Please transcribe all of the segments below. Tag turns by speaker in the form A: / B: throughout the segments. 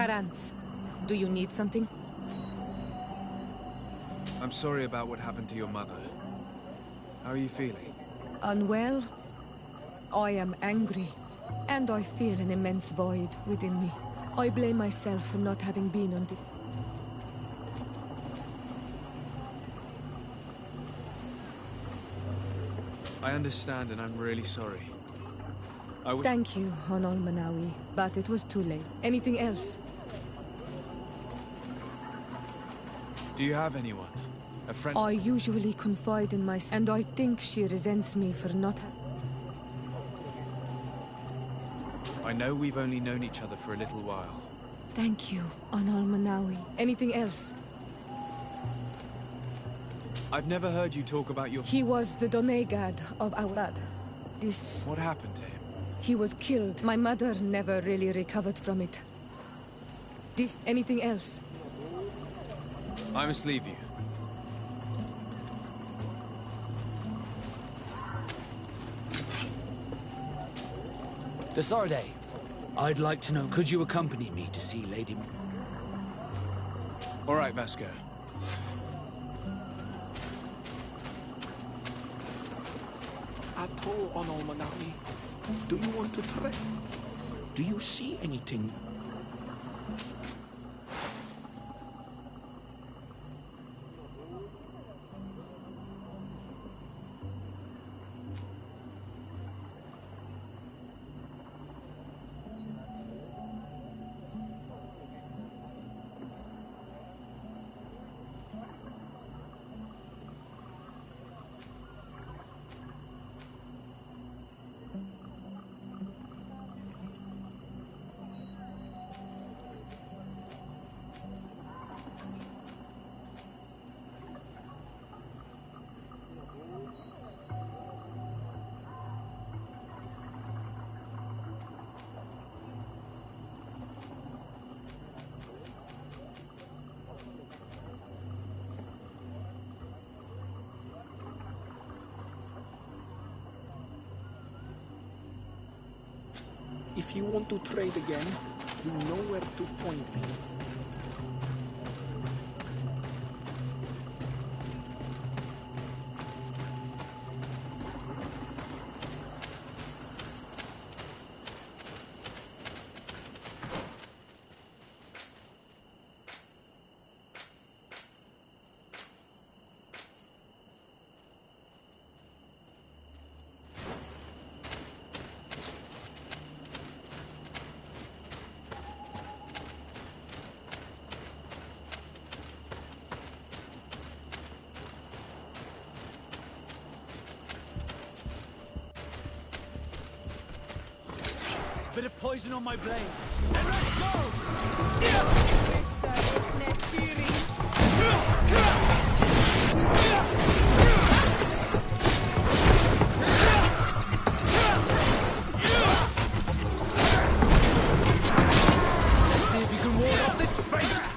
A: Karants, do you need something?
B: I'm sorry about what happened to your mother. How are you feeling?
A: Unwell? I am angry, and I feel an immense void within me. I blame myself for not having been on this.
B: I understand, and I'm really sorry.
A: Thank you, Honol Manawi, but it was too late. Anything else?
B: Do you have anyone? A friend?
A: I usually confide in myself, and I think she resents me for not
B: I know we've only known each other for a little while.
A: Thank you, Honol Manawi. Anything else?
B: I've never heard you talk about your...
A: He was the Donegad of our lad. This...
B: What happened to him?
A: He was killed. My mother never really recovered from it. This... Anything else?
B: I must leave you.
C: Desarde, I'd like to know, could you accompany me to see Lady...
B: All right, Vasco.
D: Ato Honol Manawi, do you want to trek? Do you see anything? If you want to trade again, you know where to find me.
C: Bit of poison on my blade. And let's go! Let's see if you can ward off this fate!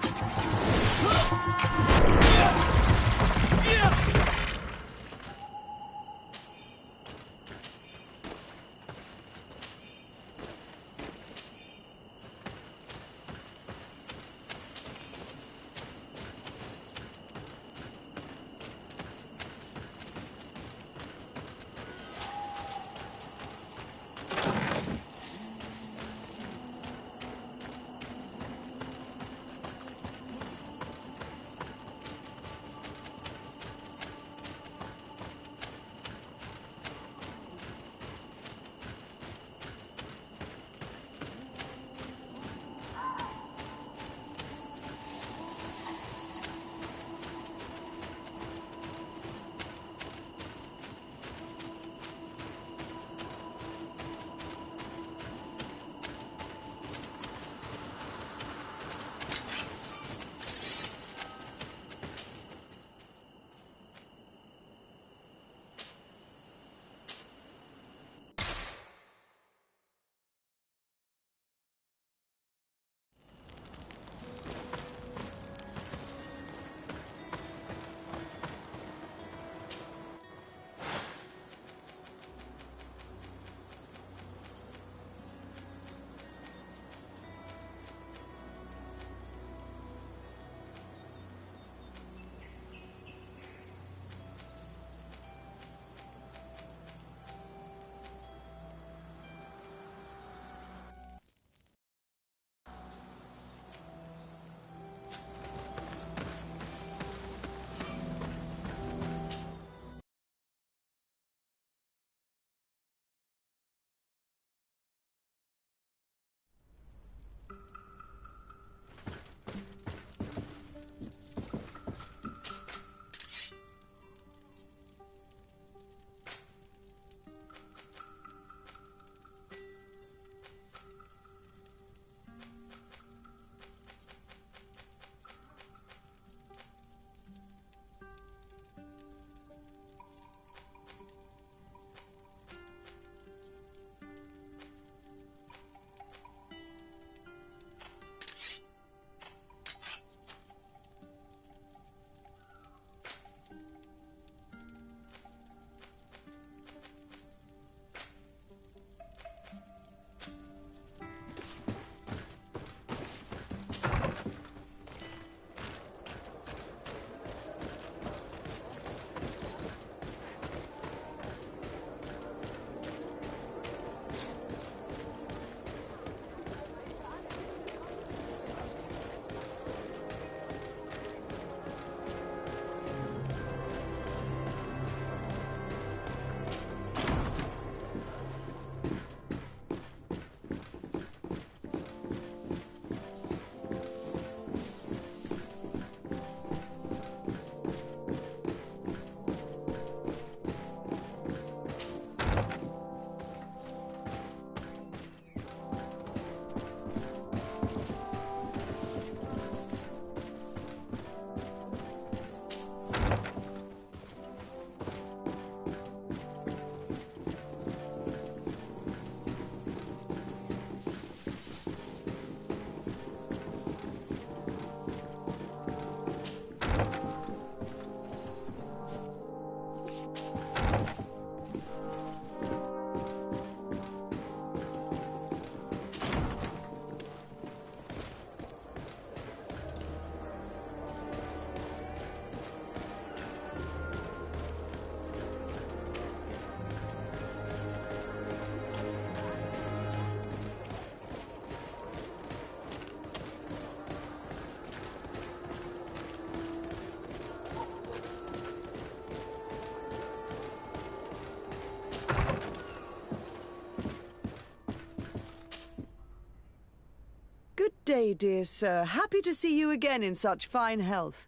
E: day, dear sir. Happy to see you again in such fine health.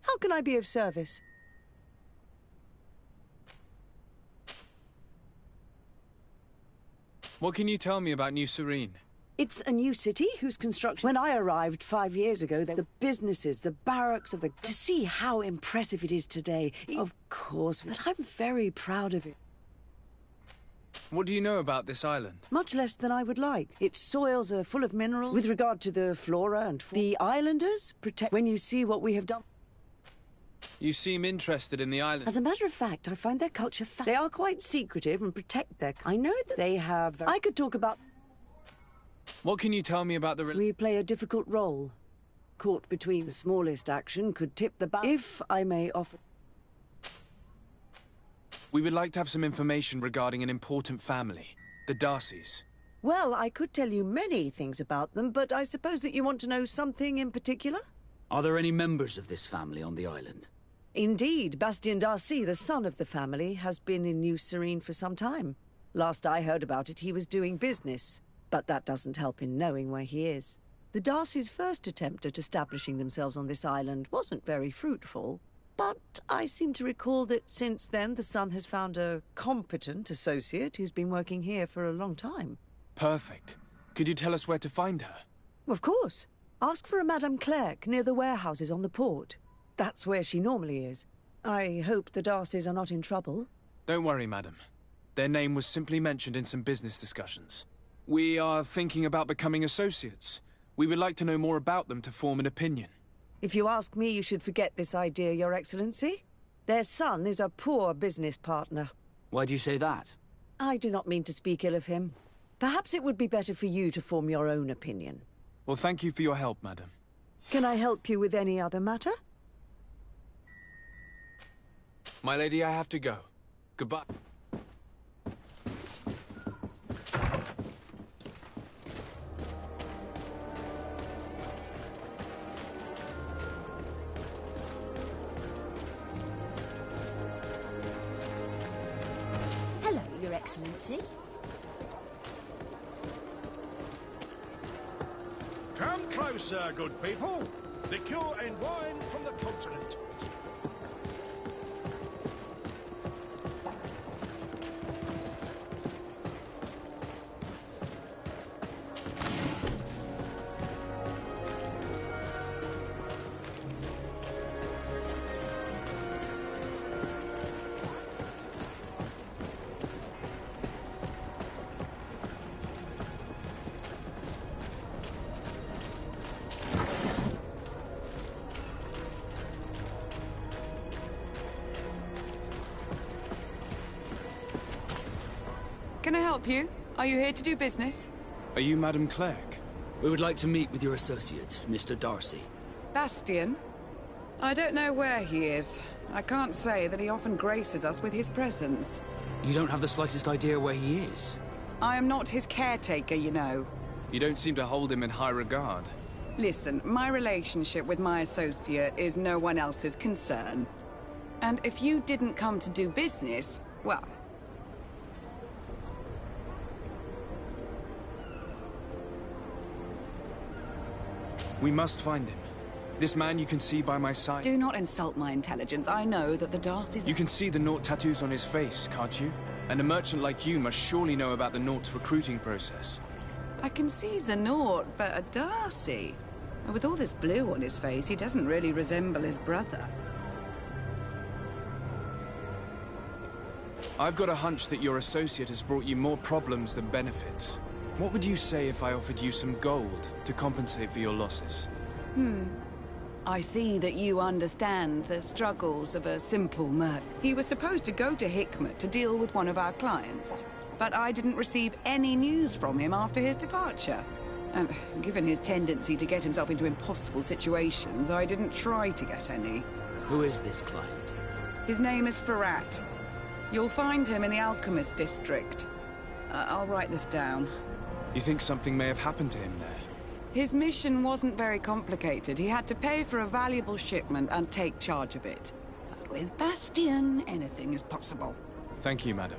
E: How can I be of service?
B: What can you tell me about New Serene?
E: It's a new city whose construction... When I arrived 5 years ago, the businesses, the barracks of the... To see how impressive it is today, of course, but I'm very proud of it.
B: What do you know about this island?
E: Much less than I would like. Its soils are full of minerals. With regard to the flora and fauna, the islanders protect... When you see what we have done...
B: You seem interested in the island.
E: As a matter of fact, I find their culture They are quite secretive and protect their... I know that they have... I could talk about...
B: What can you tell me about the...
E: We play a difficult role. Caught between the smallest action could tip the balance. If I may offer...
B: We would like to have some information regarding an important family, the Darcys.
E: Well, I could tell you many things about them, but I suppose that you want to know something in particular?
C: Are there any members of this family on the island?
E: Indeed, Bastien Darcy, the son of the family, has been in New Serene for some time. Last I heard about it, he was doing business. But that doesn't help in knowing where he is. The Darcys' first attempt at establishing themselves on this island wasn't very fruitful. But I seem to recall that since then the son has found a competent associate who's been working here for a long time.
B: Perfect. Could you tell us where to find her?
E: Of course. Ask for a Madame Clerc near the warehouses on the port. That's where she normally is. I hope the Darcys are not in trouble.
B: Don't worry, madam. Their name was simply mentioned in some business discussions. We are thinking about becoming associates. We would like to know more about them to form an opinion.
E: If you ask me, you should forget this idea, Your Excellency. Their son is a poor business partner.
C: Why do you say that?
E: I do not mean to speak ill of him. Perhaps it would be better for you to form your own opinion.
B: Well, thank you for your help, madam.
E: Can I help you with any other matter?
B: My lady, I have to go. Goodbye.
F: Hello, Your Excellency.
D: Come closer, good people. Liqueur and wine from the continent.
G: Can I help you? Are you here to do business?
B: Are you Madame Clerc?
C: We would like to meet with your associate, Mr. Darcy.
G: Bastien? I don't know where he is. I can't say that he often graces us with his presence.
C: You don't have the slightest idea where he is?
G: I am not his caretaker, you know.
B: You don't seem to hold him in high regard.
G: Listen, my relationship with my associate is no one else's concern. And if you didn't come to do business, well...
B: We must find him. This man you can see by my side.
G: Do not insult my intelligence. I know that the Darcys...
B: You can see the Naught tattoos on his face, can't you? And a merchant like you must surely know about the Naught's recruiting process.
G: I can see the Naught, but a Darcy... With all this blue on his face, he doesn't really resemble his brother.
B: I've got a hunch that your associate has brought you more problems than benefits. What would you say if I offered you some gold to compensate for your losses?
G: I see that you understand the struggles of a simple merchant. He was supposed to go to Hikmet to deal with one of our clients, but I didn't receive any news from him after his departure. And given his tendency to get himself into impossible situations, I didn't try to get any.
C: Who is this client?
G: His name is Ferrat. You'll find him in the Alchemist District. I'll write this down.
B: You think something may have happened to him there?
G: His mission wasn't very complicated. He had to pay for a valuable shipment and take charge of it. But with Bastien, anything is possible.
B: Thank you, madam.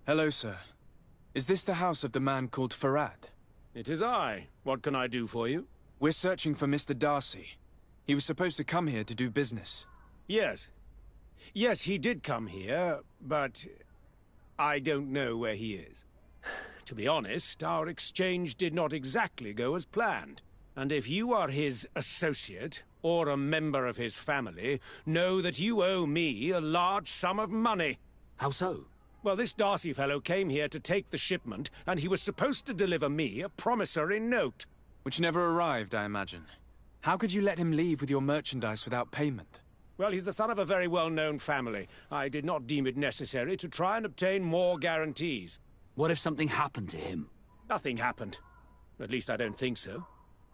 B: Hello, sir. Is this the house of the man called Farad?
D: It is I. What can I do for you?
B: We're searching for Mr. Darcy. He was supposed to come here to do business.
D: Yes. Yes, he did come here, but I don't know where he is. To be honest, our exchange did not exactly go as planned. And if you are his associate, or a member of his family, know that you owe me a large sum of money.
C: How so?
D: Well, this Darcy fellow came here to take the shipment, and he was supposed to deliver me a promissory note.
B: Which never arrived, I imagine. How could you let him leave with your merchandise without payment?
D: Well, he's the son of a very well-known family. I did not deem it necessary to try and obtain more guarantees.
C: What if something happened to him?
D: Nothing happened. At least I don't think so.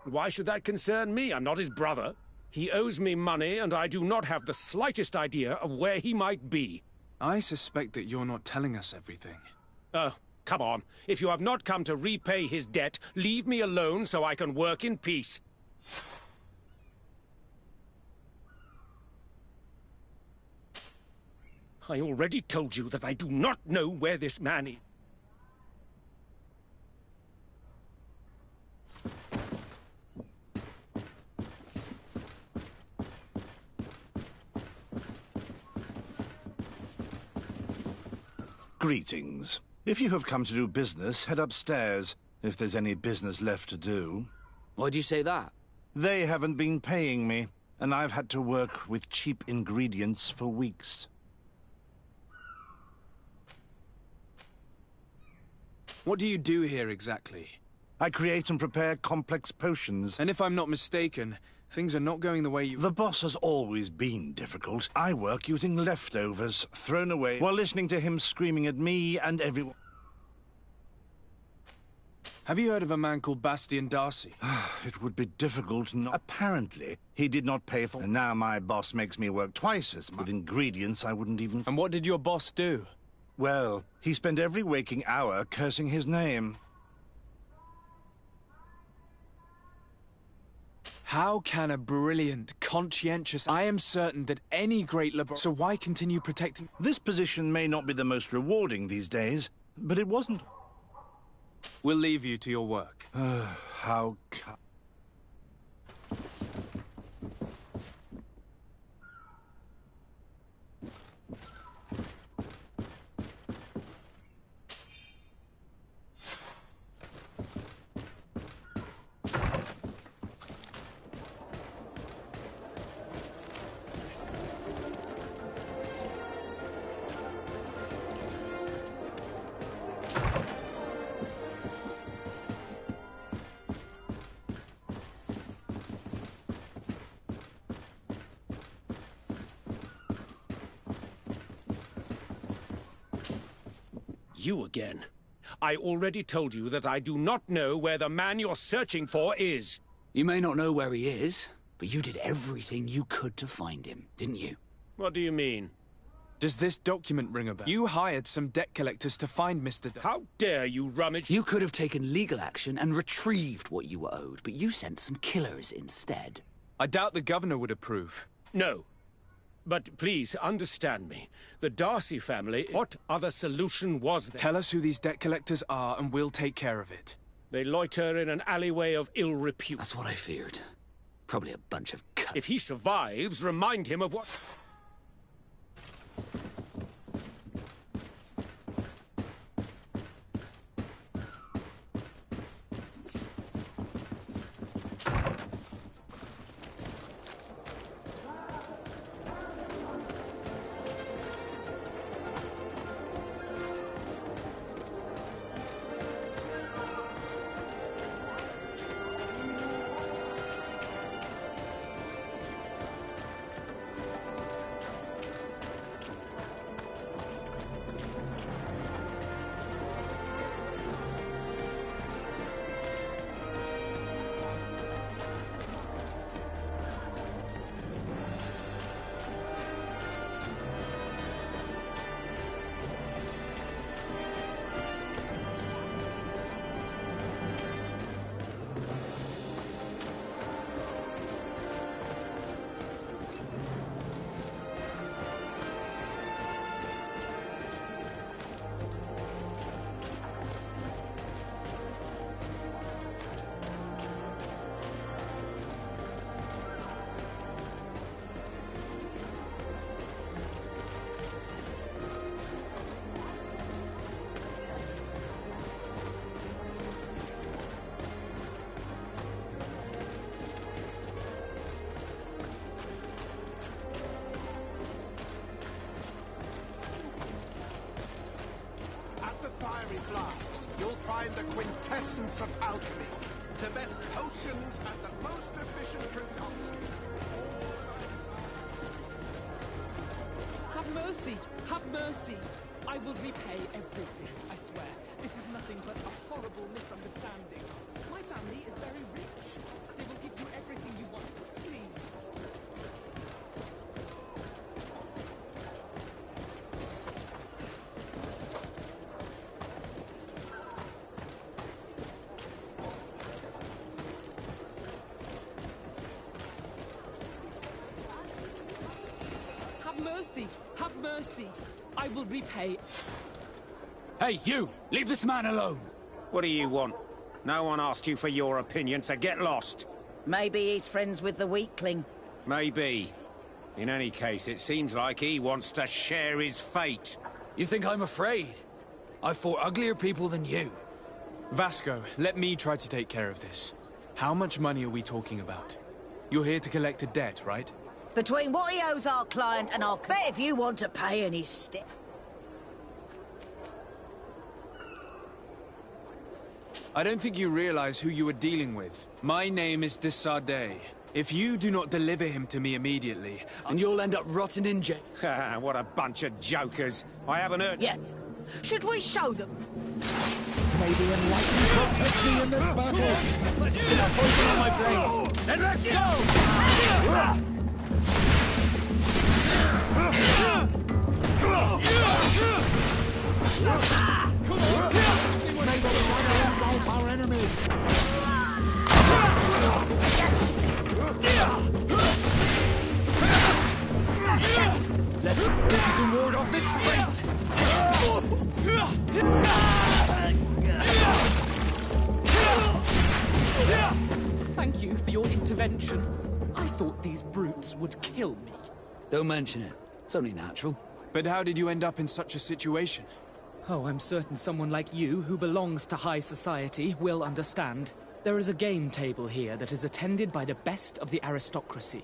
D: Why should that concern me? I'm not his brother. He owes me money, and I do not have the slightest idea of where he might be.
B: I suspect that you're not telling us everything.
D: Oh, come on. If you have not come to repay his debt, leave me alone so I can work in peace. I already told you that I do not know where this man is.
H: Greetings. If you have come to do business, head upstairs, if there's any business left to do.
C: Why'd you say that?
H: They haven't been paying me, and I've had to work with cheap ingredients for weeks.
B: What do you do here exactly?
H: I create and prepare complex potions.
B: And if I'm not mistaken, things are not going the way you...
H: The boss has always been difficult. I work using leftovers, thrown away, while listening to him screaming at me and everyone.
B: Have you heard of a man called Bastian Darcy?
H: It would be difficult not... Apparently, he did not pay for... And now my boss makes me work twice as much with ingredients I wouldn't even...
B: And what did your boss do?
H: Well, he spent every waking hour cursing his name.
B: How can a brilliant, conscientious... I am certain that any great laboratory... So why continue protecting...
H: This position may not be the most rewarding these days, but it wasn't...
B: We'll leave you to your work.
H: How...
D: You again. I already told you that I do not know where the man you're searching for is.
C: You may not know where he is, but you did everything you could to find him, didn't you?
D: What do you mean?
B: Does this document ring a bell? You hired some debt collectors to find Mr.
D: How dare you rummage...
C: You could have taken legal action and retrieved what you were owed, but you sent some killers instead.
B: I doubt the governor would approve.
D: No. But please, understand me. The Darcy family... What other solution was there?
B: Tell us who these debt collectors are and we'll take care of it.
D: They loiter in an alleyway of ill repute.
C: That's what I feared. Probably a bunch of
D: If he survives, remind him of what...
I: essence of alchemy. The best potions and the most efficient concoctions.
J: Have mercy! Have mercy! I will repay everything, I swear. This is nothing but a horrible misunderstanding. My family is very rich. They will give you everything you want. Please. Have mercy! Have mercy! I will repay...
C: Hey, you! Leave this man alone!
D: What do you want? No one asked you for your opinion, so get lost.
E: Maybe he's friends with the weakling.
D: Maybe. In any case, it seems like he wants to share his fate.
C: You think I'm afraid? I've fought uglier people than you.
B: Vasco, let me try to take care of this. How much money are we talking about? You're here to collect a debt, right?
E: Between what he owes our client and our... Bet if you want to pay any stick.
B: I don't think you realize who you are dealing with. My name is de Sardet. If you do not deliver him to me immediately...
C: And you'll end up rotting in jail.
D: What a bunch of jokers. I haven't heard...
E: Yeah. Should we show them?
I: Maybe enlightenment protect me in this battle.
C: Let's get a poison on my brain. And let's go!
I: Our enemies.
C: Let's see if we can ward off this fate.
J: Thank you for your intervention. I thought these brutes would kill me.
C: Don't mention it. It's only natural.
B: But how did you end up in such a situation?
J: Oh, I'm certain someone like you, who belongs to high society, will understand. There is a game table here that is attended by the best of the aristocracy.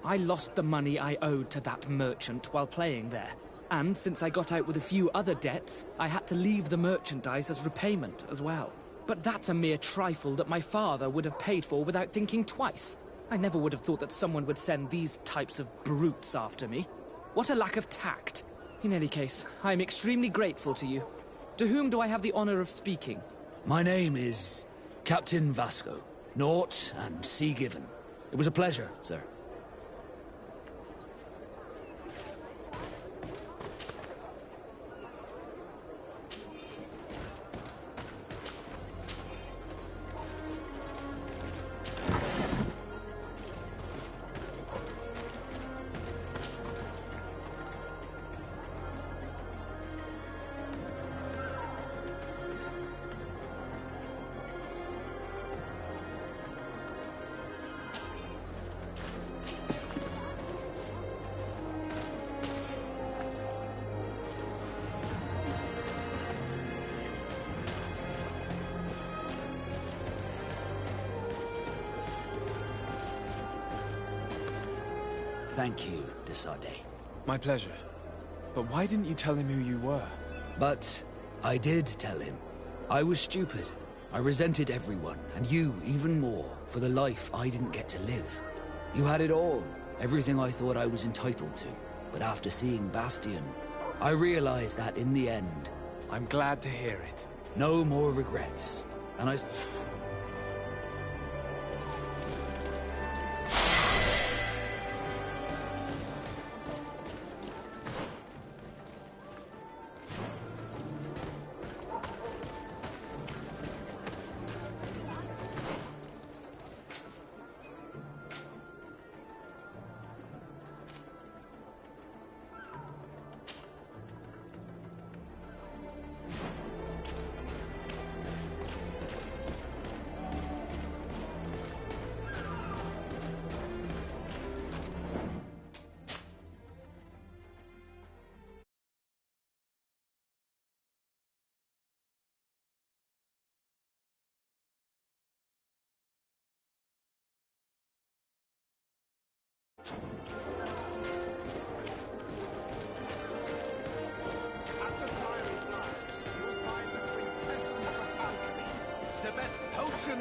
J: I lost the money I owed to that merchant while playing there. And since I got out with a few other debts, I had to leave the merchandise as repayment as well. But that's a mere trifle that my father would have paid for without thinking twice. I never would have thought that someone would send these types of brutes after me. What a lack of tact. In any case, I am extremely grateful to you. To whom do I have the honor of speaking?
C: My name is Captain Vasco. Naught and sea given. It was a pleasure, sir. Thank you, de Sardet.
B: My pleasure. But why didn't you tell him who you were?
C: But I did tell him. I was stupid. I resented everyone, and you even more, for the life I didn't get to live. You had it all, everything I thought I was entitled to. But after seeing Bastion, I realized that in the end...
B: I'm glad to hear it.
C: No more regrets. And I...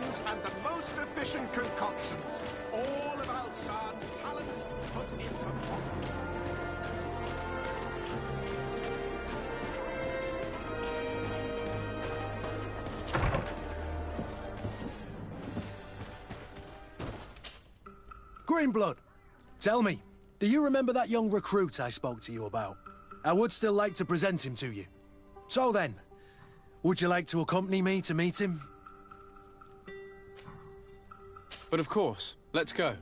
I: potions and the most efficient concoctions. All of Alsad's talent put into bottles.
K: Greenblood, tell me, do you remember that young recruit I spoke to you about? I would still like to present him to you. So then, would you like to accompany me to meet him?
B: But of course, let's go.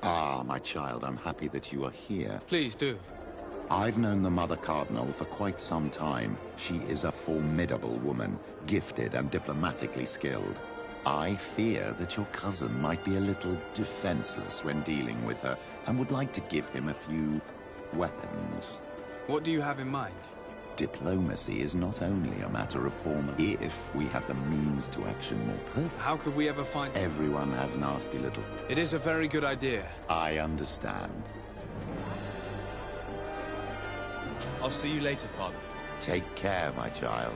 L: Ah, my child, I'm happy that you are here.
B: Please do.
L: I've known the Mother Cardinal for quite some time. She is a formidable woman, gifted and diplomatically skilled. I fear that your cousin might be a little defenseless when dealing with her, and would like to give him a few weapons.
B: What do you have in mind?
L: Diplomacy is not only a matter of form. If we have the means to action more perfectly.
B: How could we ever find...
L: Everyone has nasty little...
B: It is a very good idea.
L: I understand.
B: I'll see you later, Father.
L: Take care, my child.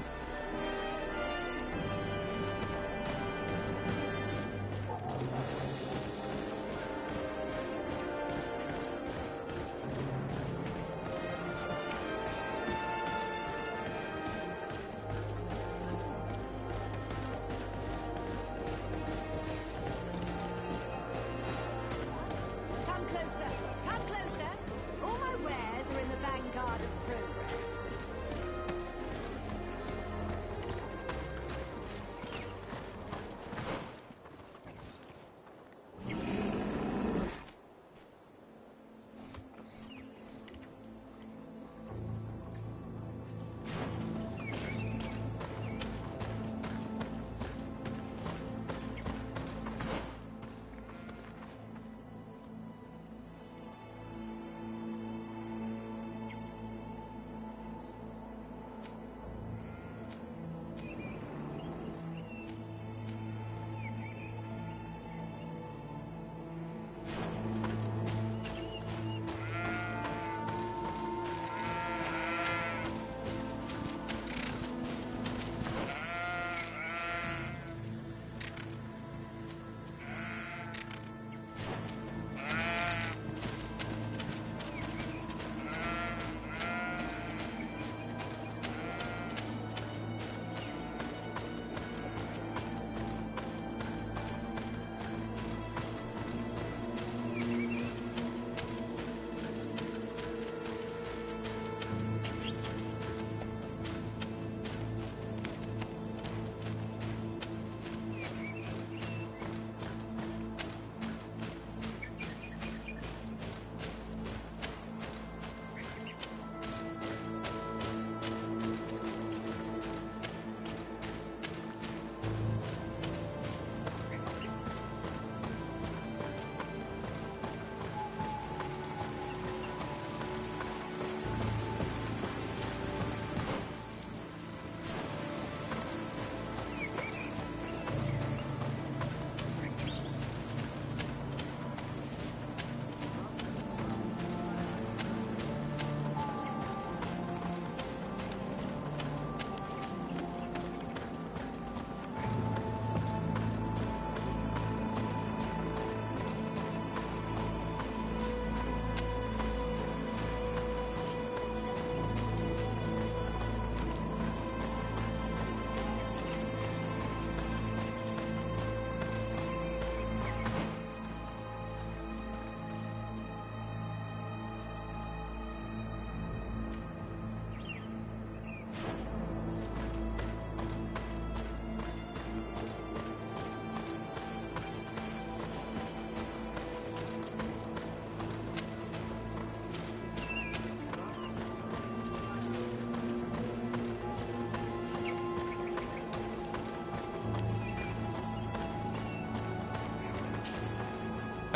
F: Come closer. All my wares are in the vanguard of progress.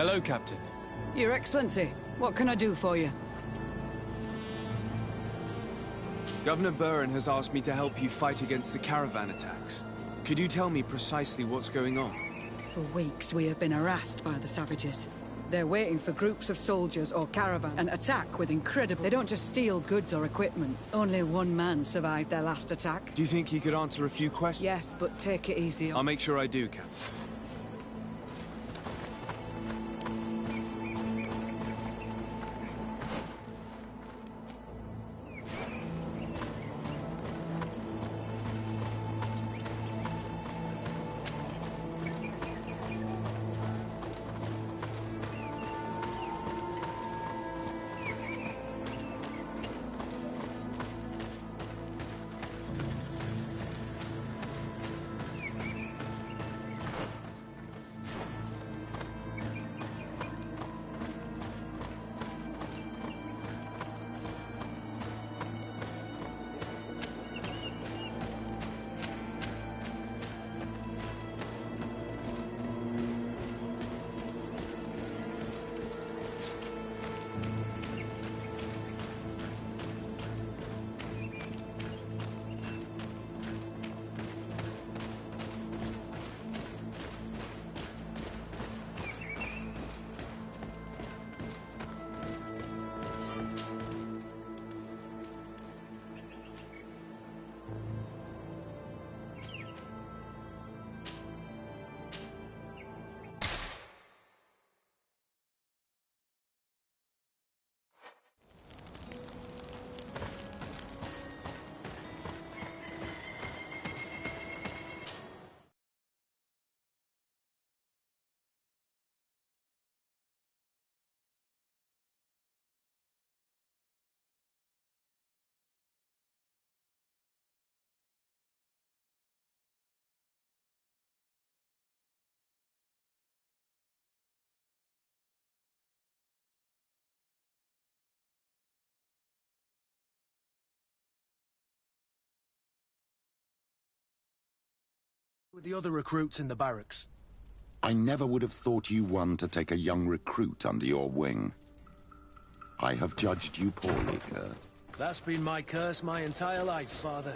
B: Hello, Captain.
G: Your Excellency, what can I do for you?
B: Governor Buren has asked me to help you fight against the caravan attacks. Could you tell me precisely what's going on?
G: For weeks, we have been harassed by the savages. They're waiting for groups of soldiers or caravan and attack with incredible... They don't just steal goods or equipment. Only one man survived their last attack.
B: Do you think you could answer a few questions?
G: Yes, but take it easy.
B: I'll make sure I do, Captain.
K: With the other recruits in the barracks.
L: I never would have thought you one to take a young recruit under your wing. I have judged you poorly, Kurt.
K: That's been my curse my entire life, Father.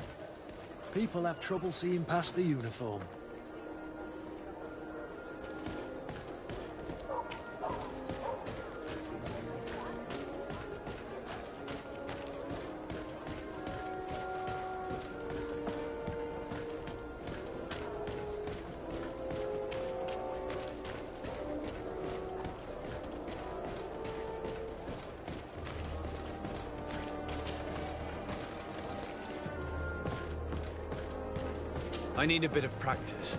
K: People have trouble seeing past the uniform.
B: I need a bit of practice.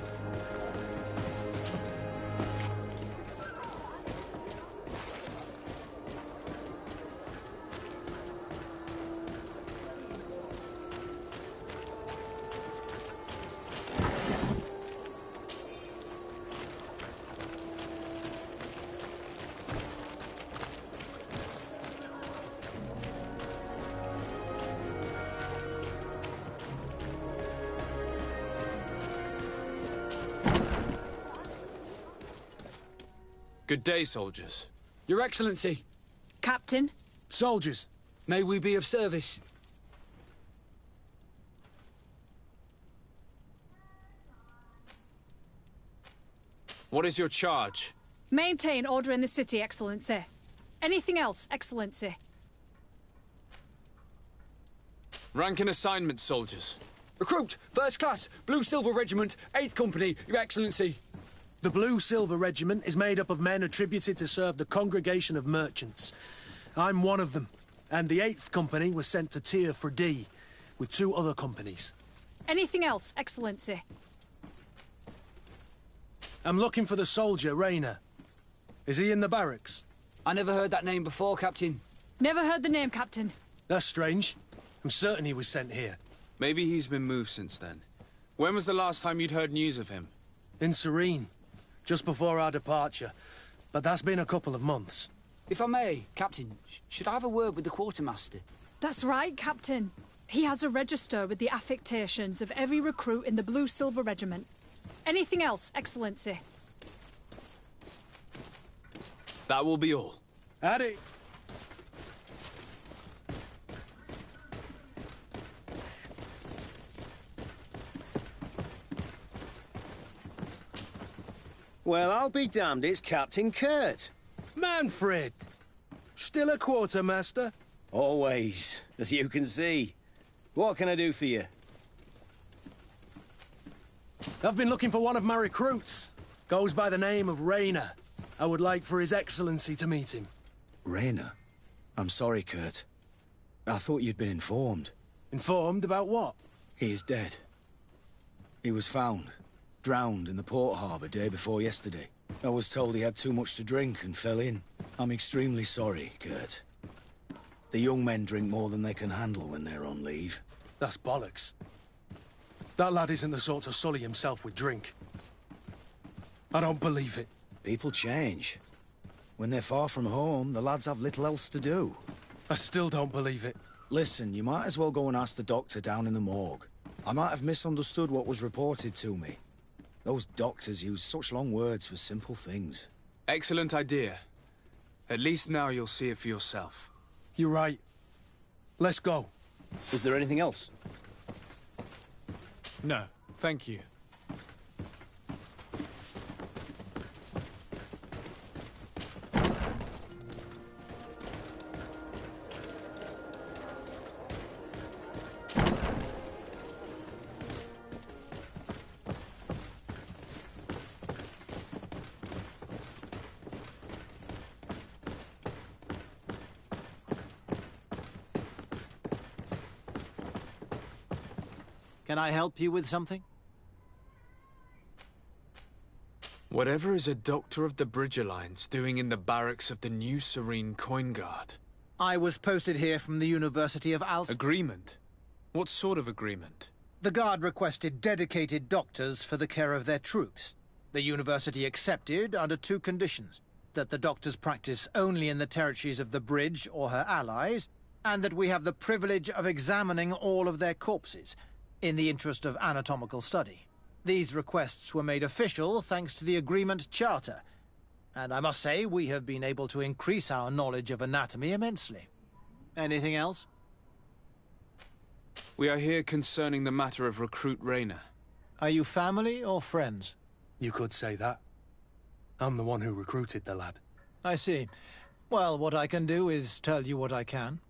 B: Good day, soldiers.
C: Your Excellency.
A: Captain?
K: Soldiers.
C: May we be of service?
B: What is your charge?
A: Maintain order in the city, Excellency. Anything else, Excellency?
B: Rank and assignment, soldiers.
C: Recruit, First Class, Blue Silver Regiment, 8th Company, Your Excellency.
K: The Blue Silver Regiment is made up of men attributed to serve the Congregation of Merchants. I'm one of them, and the 8th Company was sent to Tier for D, with 2 other companies.
A: Anything else, Excellency?
K: I'm looking for the soldier, Rayner. Is he in the barracks?
C: I never heard that name before, Captain.
A: Never heard the name, Captain.
K: That's strange. I'm certain he was sent here.
B: Maybe he's been moved since then. When was the last time you'd heard news of him?
K: In Serene. Just before our departure. But that's been a couple of months.
C: If I may, Captain, should I have a word with the quartermaster?
A: That's right, Captain. He has a register with the affectations of every recruit in the Blue Silver Regiment. Anything else, Excellency?
B: That will be all.
K: Addy!
M: Well, I'll be damned, it's Captain Kurt.
K: Manfred! Still a quartermaster?
M: Always, as you can see. What can I do for you?
K: I've been looking for one of my recruits. Goes by the name of Rayner. I would like for His Excellency to meet him.
N: Rayner? I'm sorry, Kurt. I thought you'd been informed.
K: Informed about what?
N: He is dead. He was found, drowned in the port harbour day before yesterday. I was told he had too much to drink and fell in. I'm extremely sorry, Kurt. The young men drink more than they can handle when they're on leave.
K: That's bollocks. That lad isn't the sort to sully himself with drink. I don't believe it.
N: People change. When they're far from home, the lads have little else to do.
K: I still don't believe it.
N: Listen, you might as well go and ask the doctor down in the morgue. I might have misunderstood what was reported to me. Those doctors use such long words for simple things.
B: Excellent idea. At least now you'll see it for yourself.
K: You're right. Let's go.
M: Is there anything else?
B: No, thank you.
O: Can I help you with something?
B: Whatever is a doctor of the Bridger Lines doing in the barracks of the New Serene Coin Guard?
O: I was posted here from the University of Alst.
B: Agreement? What sort of agreement?
O: The Guard requested dedicated doctors for the care of their troops. The university accepted under two conditions: that the doctors practice only in the territories of the Bridge or her allies, and that we have the privilege of examining all of their corpses, in the interest of anatomical study. These requests were made official thanks to the Agreement Charter, and I must say we have been able to increase our knowledge of anatomy immensely. Anything else?
B: We are here concerning the matter of recruit Rayner.
O: Are you family or friends?
K: You could say that. I'm the one who recruited the lad.
O: I see. Well, what I can do is tell you what I can.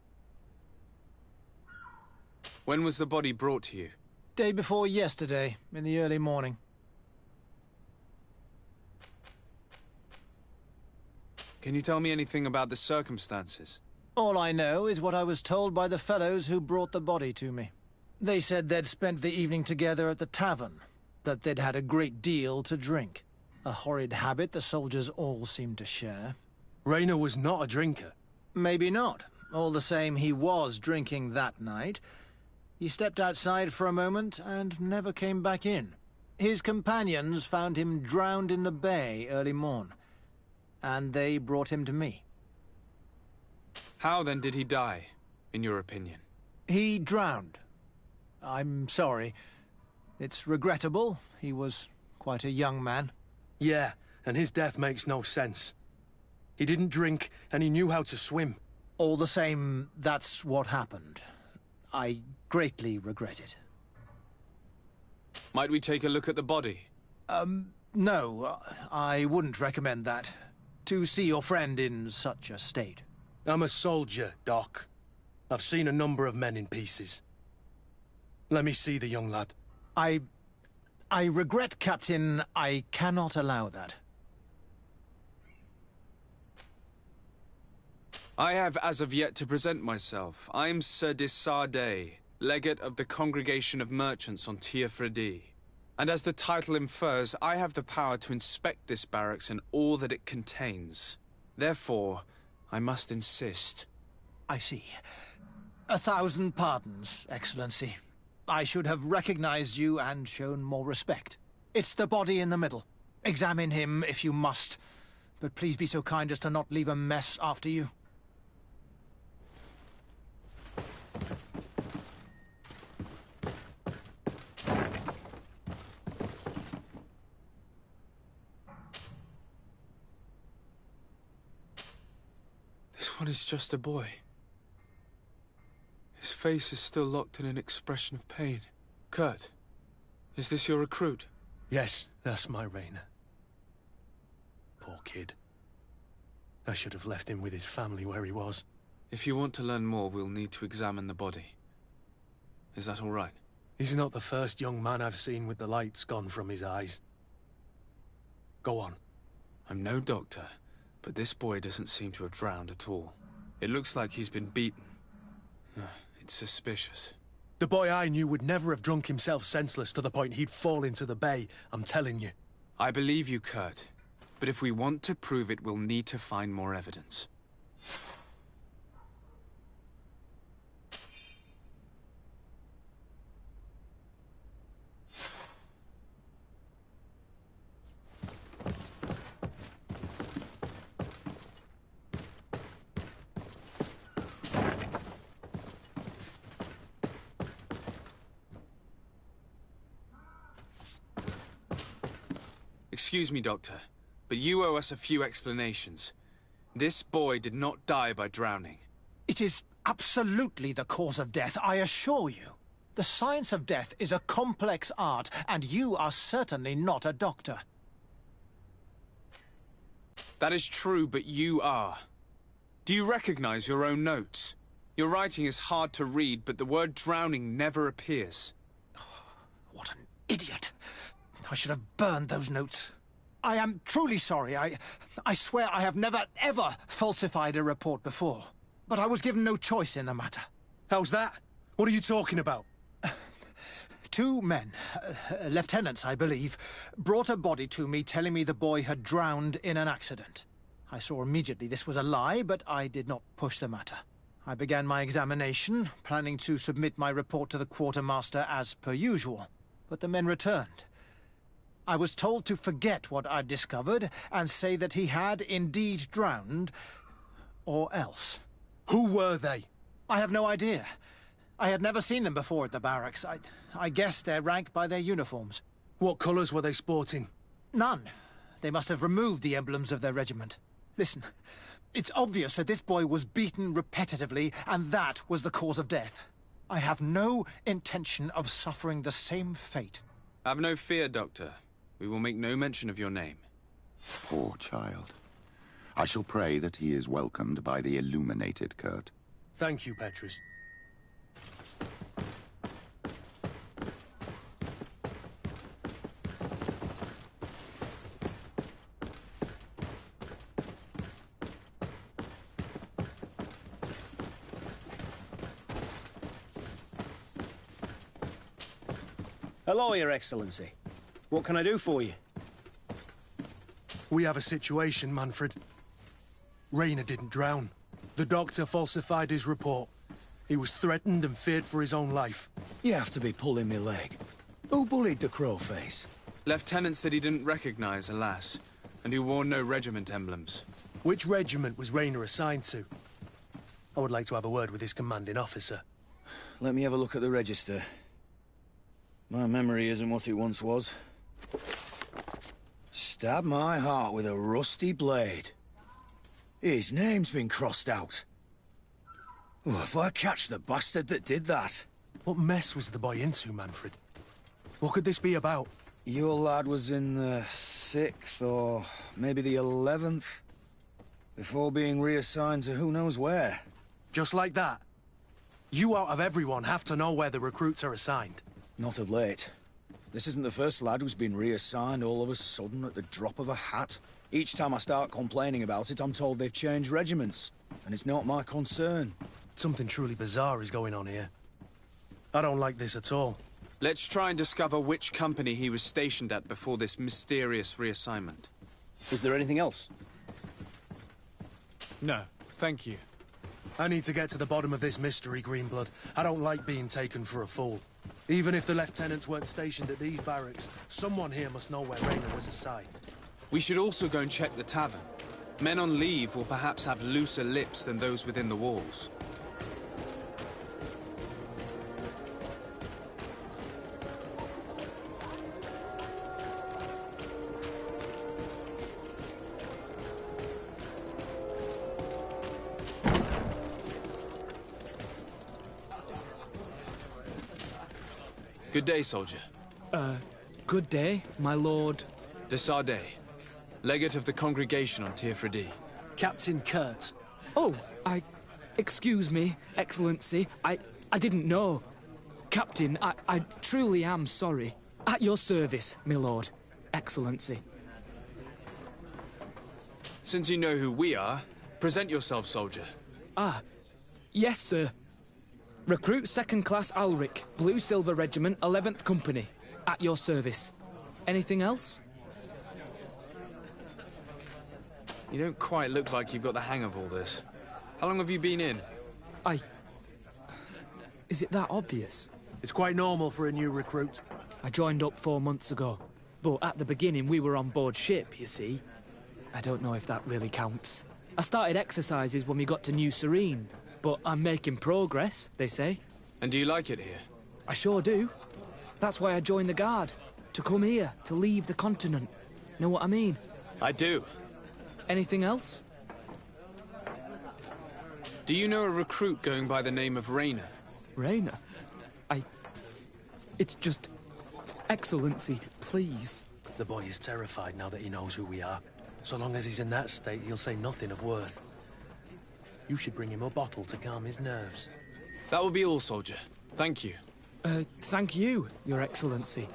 B: When was the body brought to you?
O: Day before yesterday, in the early morning.
B: Can you tell me anything about the circumstances?
O: All I know is what I was told by the fellows who brought the body to me. They said they'd spent the evening together at the tavern, that they'd had a great deal to drink. A horrid habit the soldiers all seemed to share.
K: Rayner was not a drinker.
O: Maybe not. All the same, he was drinking that night. He stepped outside for a moment and never came back in. His companions found him drowned in the bay early morn, and they brought him to me.
B: How then did he die, in your opinion?
O: He drowned. I'm sorry. It's regrettable. He was quite a young man.
K: Yeah, and his death makes no sense. He didn't drink, and he knew how to swim.
O: All the same, that's what happened. I greatly regret it.
B: Might we take a look at the body?
O: No, I wouldn't recommend that. To see your friend in such a state.
K: I'm a soldier, Doc. I've seen a number of men in pieces. Let me see the young lad.
O: I regret, Captain. I cannot allow that.
B: I have as of yet to present myself. I'm Sir Desardet, legate of the Congregation of Merchants on Tiafredi. And as the title infers, I have the power to inspect this barracks and all that it contains. Therefore, I must insist.
O: I see. 1,000 pardons, Excellency. I should have recognized you and shown more respect. It's the body in the middle. Examine him if you must, but please be so kind as to not leave a mess after you.
B: This one is just a boy. His face is still locked in an expression of pain. Kurt, is this your recruit?
K: Yes, that's my Rainer. Poor kid. I should have left him with his family where he was.
B: If you want to learn more, we'll need to examine the body. Is that all right?
K: He's not the first young man I've seen with the lights gone from his eyes. Go on.
B: I'm no doctor, but this boy doesn't seem to have drowned at all. It looks like he's been beaten. It's suspicious.
K: The boy I knew would never have drunk himself senseless to the point he'd fall into the bay, I'm telling you.
B: I believe you, Kurt. But if we want to prove it, we'll need to find more evidence. Excuse me, Doctor, but you owe us a few explanations. This boy did not die by drowning.
O: It is absolutely the cause of death, I assure you. The science of death is a complex art, and you are certainly not a doctor.
B: That is true, but you are. Do you recognize your own notes? Your writing is hard to read, but the word drowning never appears.
O: What an idiot. I should have burned those notes. I am truly sorry. I swear I have never, ever falsified a report before. But I was given no choice in the matter.
K: How's that? What are you talking about?
O: Two men, lieutenants, I believe, brought a body to me telling me the boy had drowned in an accident. I saw immediately this was a lie, but I did not push the matter. I began my examination, planning to submit my report to the quartermaster as per usual. But the men returned. I was told to forget what I'd discovered and say that he had indeed drowned, or else.
K: Who were they?
O: I have no idea. I had never seen them before at the barracks. I guessed their rank by their uniforms.
K: What colours were they sporting?
O: None. They must have removed the emblems of their regiment. Listen, it's obvious that this boy was beaten repetitively, and that was the cause of death. I have no intention of suffering the same fate.
B: Have no fear, Doctor. We will make no mention of your name.
L: Poor child. I shall pray that he is welcomed by the illuminated, Kurt.
K: Thank you, Petrus.
M: Hello, Your Excellency. What can I do for you?
K: We have a situation, Manfred. Rainer didn't drown. The doctor falsified his report. He was threatened and feared for his own life.
N: You have to be pulling me leg. Who bullied the crowface?
B: Lieutenants that he didn't recognize, alas, and who wore no regiment emblems.
K: Which regiment was Rainer assigned to? I would like to have a word with his commanding officer.
N: Let me have a look at the register. My memory isn't what it once was. Stab my heart with a rusty blade. His name's been crossed out. Oh, if I catch the bastard that did that.
K: What mess was the boy into, Manfred? What could this be about?
N: Your lad was in the 6th or maybe the 11th, before being reassigned to who knows where.
K: Just like that? You out of everyone have to know where the recruits are assigned.
N: Not of late. This isn't the first lad who's been reassigned all of a sudden at the drop of a hat. Each time I start complaining about it, I'm told they've changed regiments. And it's not my concern.
K: Something truly bizarre is going on here. I don't like this at all.
B: Let's try and discover which company he was stationed at before this mysterious reassignment.
M: Is there anything else?
B: No, thank you.
K: I need to get to the bottom of this mystery, Greenblood. I don't like being taken for a fool. Even if the lieutenants weren't stationed at these barracks, someone here must know where Rainer was assigned.
B: We should also go and check the tavern. Men on leave will perhaps have looser lips than those within the walls. Good day, soldier.
J: Good day, my lord.
B: De Sardet, legate of the congregation on Teofredi.
K: Captain Kurt.
J: Oh, excuse me, Excellency. I didn't know. Captain, I truly am sorry. At your service, my lord. Excellency.
B: Since you know who we are, present yourself, soldier.
J: Ah, yes, sir. Recruit 2nd Class Alric, Blue Silver Regiment, 11th Company. At your service. Anything else?
B: You don't quite look like you've got the hang of all this. How long have you been in?
J: Is it that obvious?
K: It's quite normal for a new recruit.
J: I joined up 4 months ago. But at the beginning, we were on board ship, you see. I don't know if that really counts. I started exercises when we got to New Serene. But I'm making progress, they say.
B: And do you like it here?
J: I sure do. That's why I joined the Guard. To come here, to leave the continent. Know what I mean?
B: I do.
J: Anything else?
B: Do you know a recruit going by the name of Rayner?
J: Rayner? It's just... Excellency, please.
K: The boy is terrified now that he knows who we are. So long as he's in that state, he'll say nothing of worth. You should bring him a bottle to calm his nerves.
B: That will be all, soldier. Thank you.
J: Thank you, Your Excellency.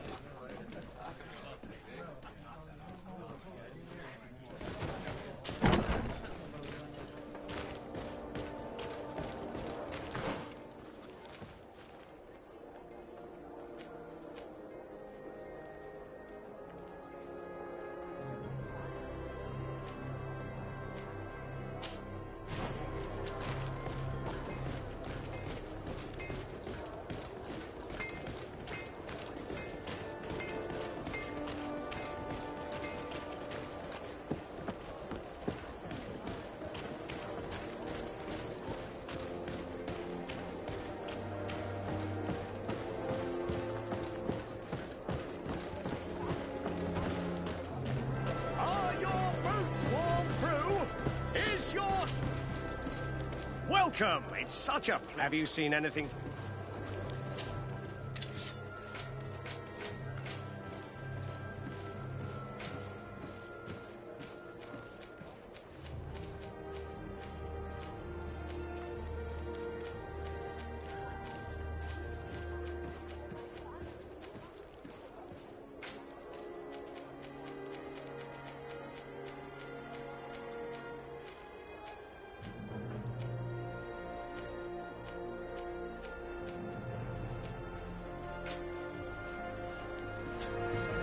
P: Welcome! It's such a... Have you seen anything?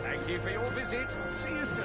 P: Thank you for your visit. See you soon.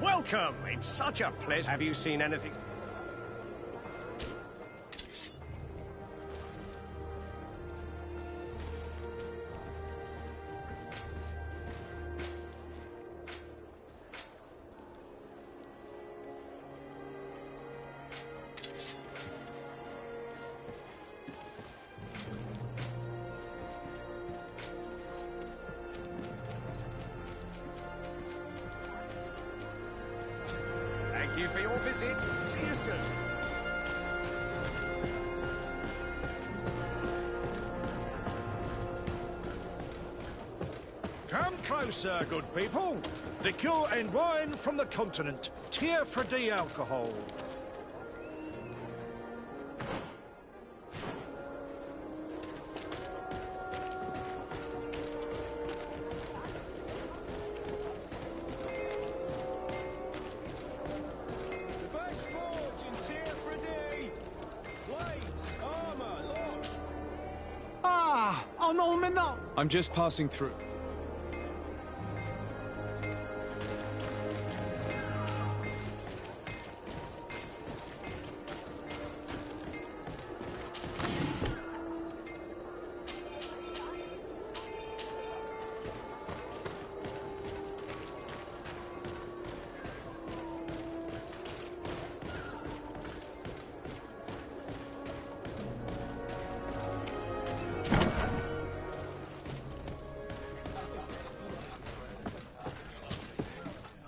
P: Welcome. It's such a pleasure. Have you seen anything? Thank you for your visit. See you soon.
Q: Come closer, good people. Liqueur and wine from the continent. Tier for D alcohol.
B: I'm just passing through.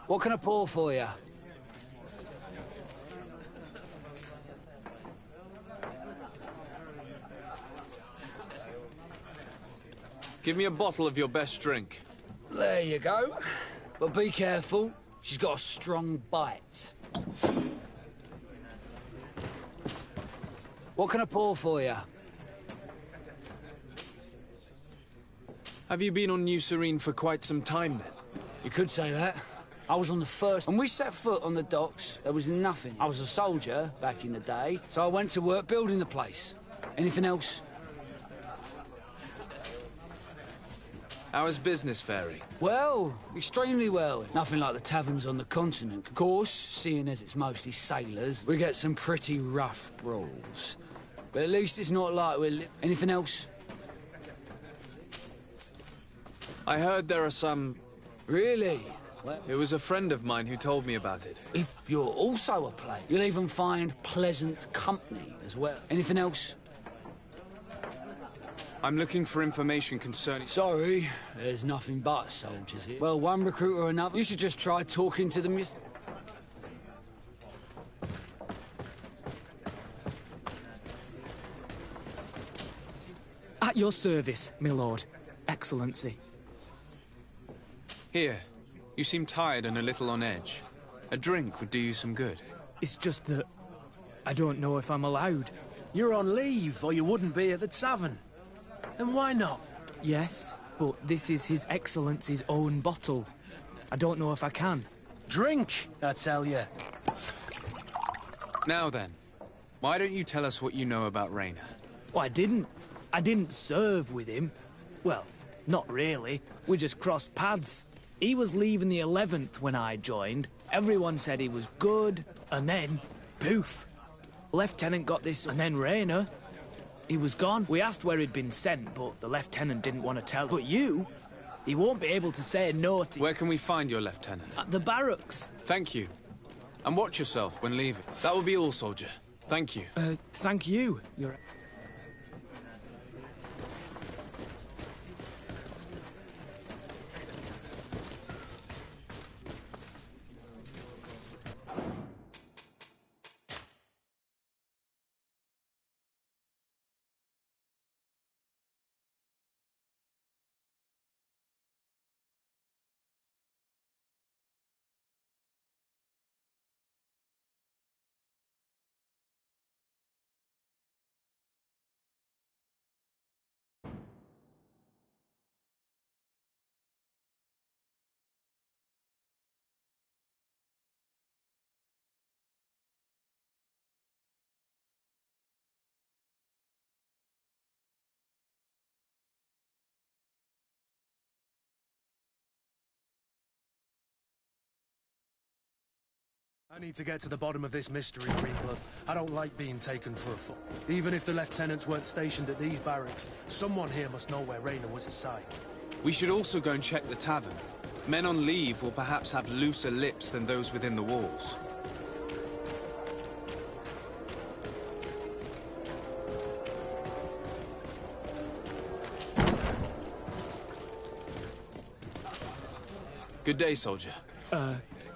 C: What can I pour for you?
B: Give me a bottle of your best drink.
C: There you go. But be careful. She's got a strong bite. What can I pour for you?
B: Have you been on New Serene for quite some time then?
C: You could say that. I was on the first. When we set foot on the docks, there was nothing. I was a soldier back in the day, so I went to work building the place. Anything else?
B: How is business faring?
C: Well, extremely well. Nothing like the taverns on the continent. Of course, seeing as it's mostly sailors, we get some pretty rough brawls. But at least it's not like we're... Anything else?
B: I heard there are some...
C: Really?
B: Well, it was a friend of mine who told me about it.
C: If you're also a player, you'll even find pleasant company as well. Anything else?
B: I'm looking for information concerning...
C: Sorry, there's nothing but soldiers here. Well, one recruit or another. You should just try talking to them.
J: At your service, my lord. Excellency.
B: Here. You seem tired and a little on edge. A drink would do you some good.
J: It's just that... I don't know if I'm allowed.
K: You're on leave, or you wouldn't be at the tavern. And why not?
J: Yes, but this is His Excellency's own bottle. I don't know if I can.
K: Drink, I tell you.
B: Now then, why don't you tell us what you know about Raynor?
J: Well, I didn't serve with him. Well, not really. We just crossed paths. He was leaving the 11th when I joined. Everyone said he was good, and then, poof. Lieutenant got this, and then Raynor. He was gone. We asked where he'd been sent, but the lieutenant didn't want to tell. But you, he won't be able to say no to...
B: Where can we find your lieutenant?
J: At the barracks.
B: Thank you. And watch yourself when leaving. That will be all, soldier. Thank you.
J: Thank you. You're...
K: I need to get to the bottom of this mystery, Greenblood. I don't like being taken for a fool. Even if the lieutenants weren't stationed at these barracks, someone here must know where Raynor was assigned.
B: We should also go and check the tavern. Men on leave will perhaps have looser lips than those within the walls. Good day, soldier.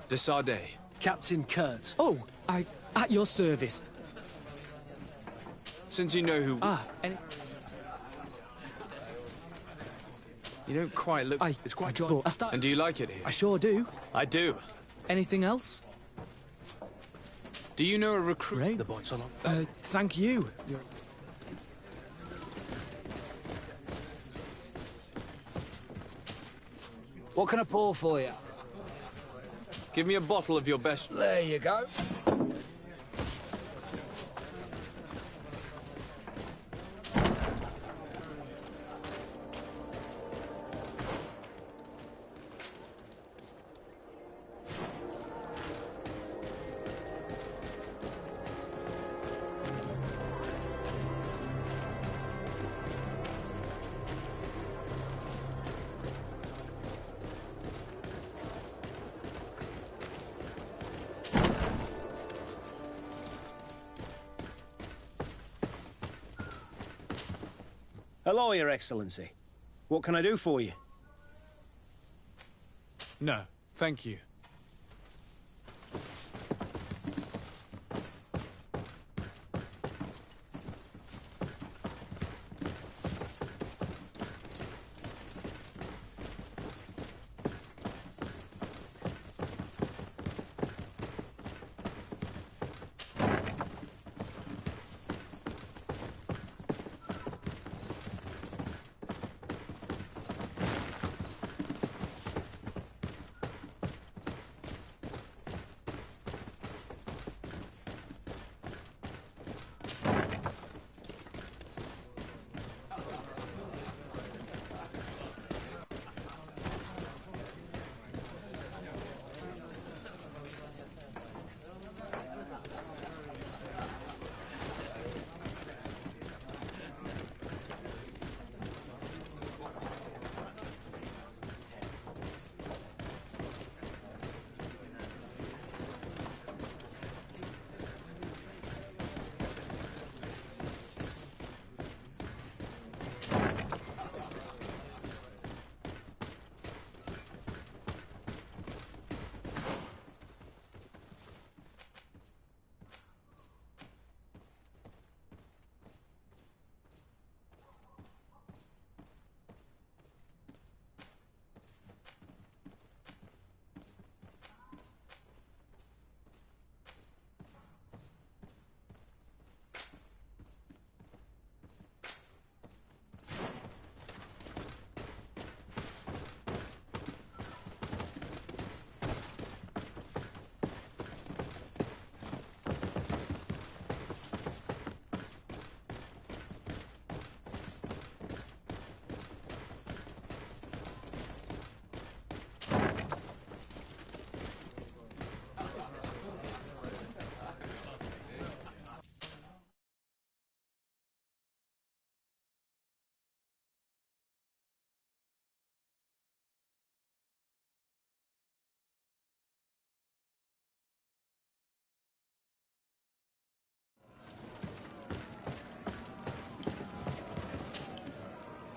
B: Desade.
K: Captain Kurt.
J: Oh, at your service.
B: Since you know who...
J: and...
B: You don't quite look...
K: It's quite
J: cool.
B: And do you like it here?
J: I sure do.
B: I do.
J: Anything else?
B: Do you know a recruit?
J: Ray?
K: The boys along.
J: Thank you.
C: What can I pour for you?
B: Give me a bottle of your best...
C: There you go.
M: Hello, Your Excellency. What can I do for you?
B: No, thank you.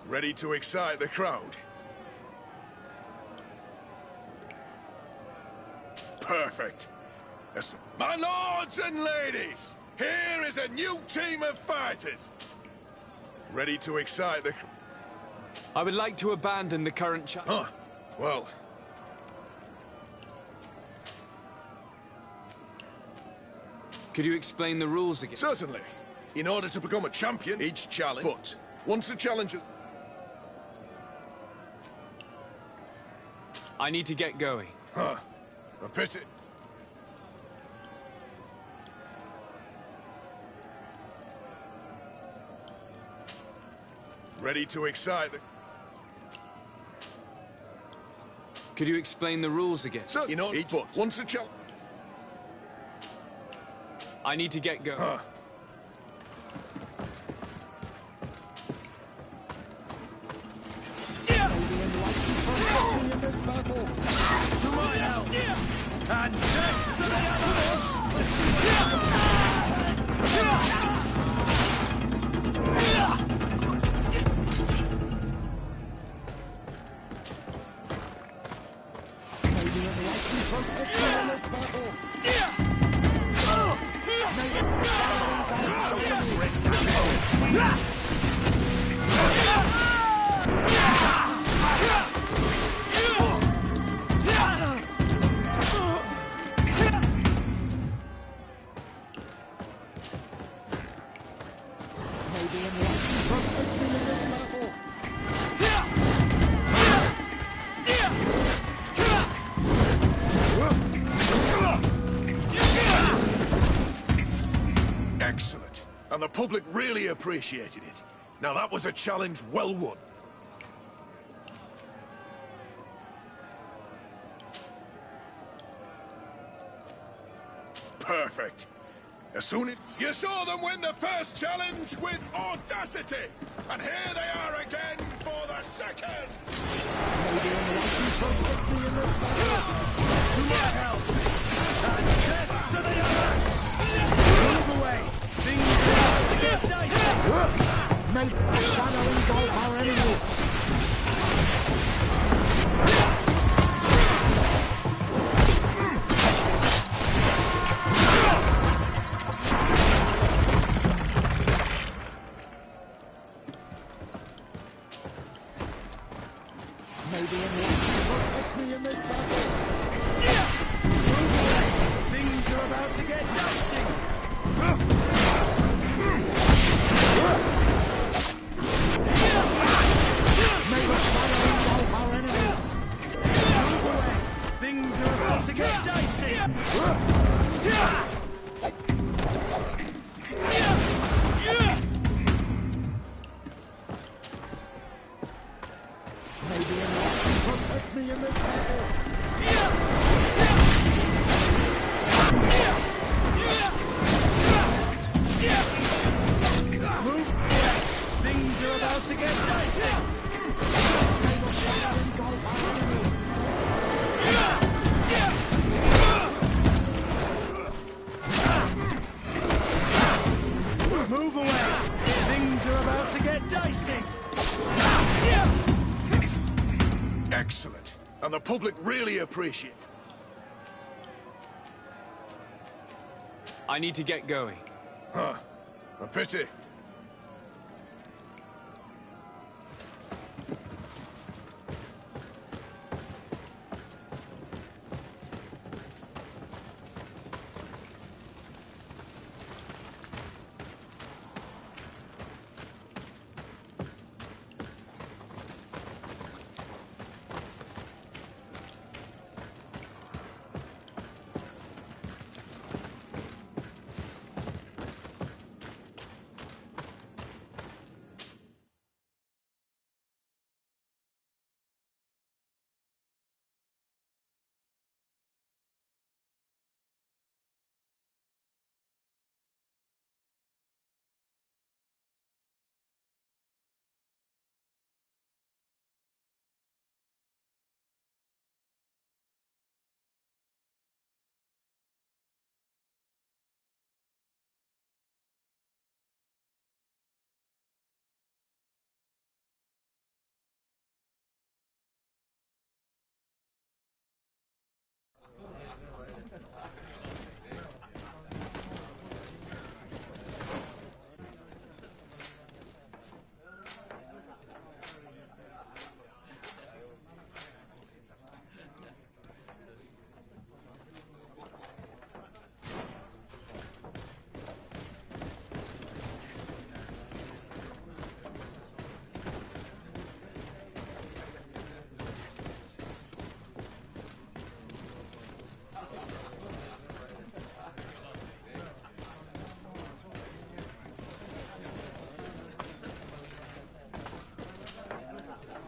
I: Ready to excite the crowd? Perfect. My lords and ladies, here is a new team of fighters. Ready to excite the...
B: I would like to abandon the current
I: Huh. Well...
B: Could you explain the rules again?
I: Certainly. In order to become a champion, each challenge... But once the challenger...
B: I need to get going.
I: Huh. A pity. Ready to excite the...
B: Could you explain the rules again?
I: So, you know, each but once a challenge...
B: I need to get going.
K: To my help! And death to the others!
R: May the enlightened protect you in this battle! May the
I: Excellent. And the public really appreciated it. Now that was a challenge well won. Perfect. As soon as you saw them win the first challenge with audacity, and here they are again for the second.
K: To my help! And death to the others! Move away! Things are about to get dicey!
R: May the shadow engulf our enemies! May the enlightened protect me in this battle!
K: Move away! Things are about to get dicey!
R: May the shadow engulf our enemies!
K: Move away! Things are about to get dicey!
R: May the enlightened protect me in this battle!
K: Move away! Things are about to get dicey!
R: May the shadow engulf our enemies!
K: Move away! Things are about to get dicey!
I: Excellent. And the public really appreciate it.
B: I need to get going.
I: Huh. A pity.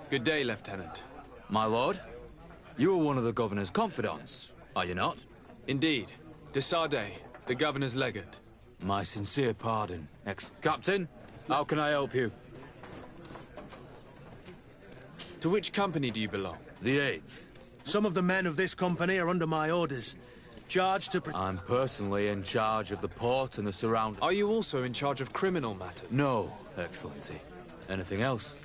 B: Good day, Lieutenant.
S: My lord, you are one of the governor's confidants, are you not?
B: Indeed. De Sardet, the governor's legate.
S: My sincere pardon. Captain, how can I help you?
B: To which company do you belong?
S: The 8th.
K: Some of the men of this company are under my orders. Charged to
S: I'm personally in charge of the port and the surrounding...
B: Are you also in charge of criminal matters?
S: No, Excellency. Anything else?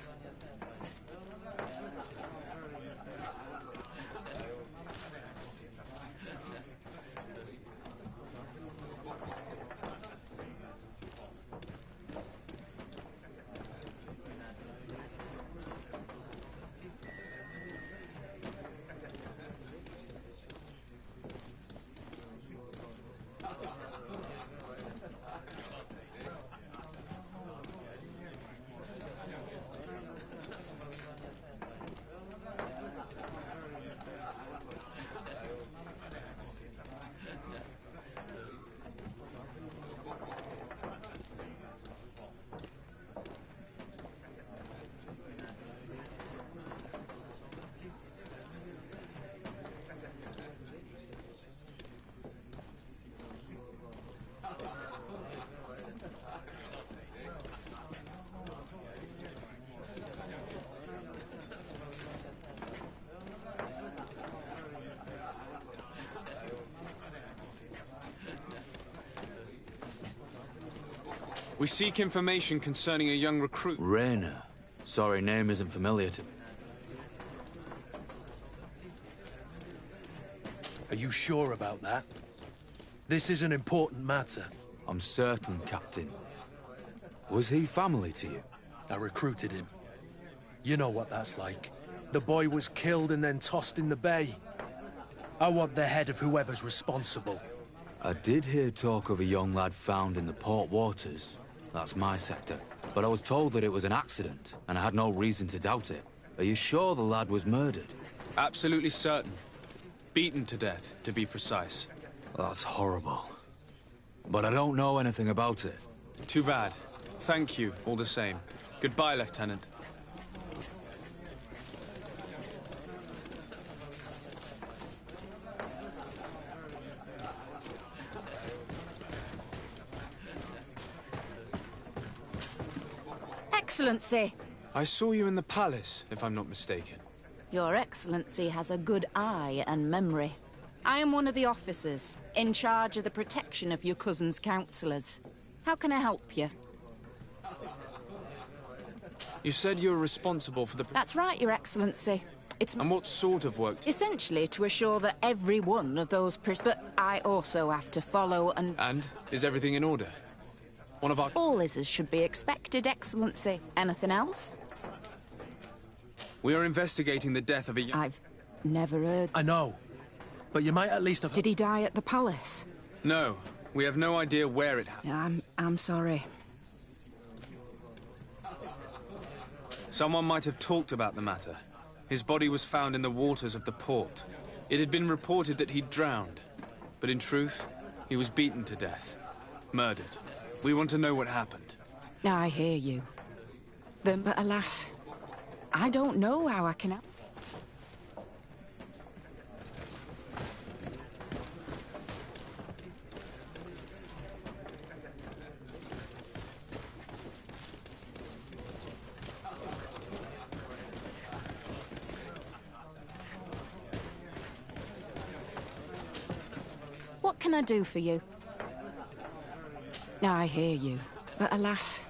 B: We seek information concerning a young recruit.
S: Rayner. Sorry, name isn't familiar to me.
K: Are you sure about that? This is an important matter.
S: I'm certain, Captain. Was he family to you?
K: I recruited him. You know what that's like. The boy was killed and then tossed in the bay. I want the head of whoever's responsible.
S: I did hear talk of a young lad found in the port waters. That's my sector. But I was told that it was an accident, and I had no reason to doubt it. Are you sure the lad was murdered?
B: Absolutely certain. Beaten to death, to be precise.
S: That's horrible. But I don't know anything about it.
B: Too bad. Thank you, all the same. Goodbye, Lieutenant.
T: Excellency!
B: I saw you in the palace, if I'm not mistaken.
T: Your Excellency has a good eye and memory. I am one of the officers, in charge of the protection of your cousin's counselors. How can I help you?
B: You said you were responsible for the...
T: That's right, Your Excellency. It's...
B: And what sort of work?
T: Essentially to assure that every one of those but I also have to follow and...
B: And? Is everything in order? One of our...
T: All is as should be expected, Excellency. Anything else?
B: We are investigating the death of a young...
T: I've never heard...
K: I know. But you might at least have...
T: Did he die at the palace?
B: No. We have no idea where it happened.
T: I'm sorry.
B: Someone might have talked about the matter. His body was found in the waters of the port. It had been reported that he'd drowned. But in truth, he was beaten to death. Murdered. We want to know what happened.
T: I hear you. But alas, I don't know how I can help. What can I do for you? I hear you, but alas...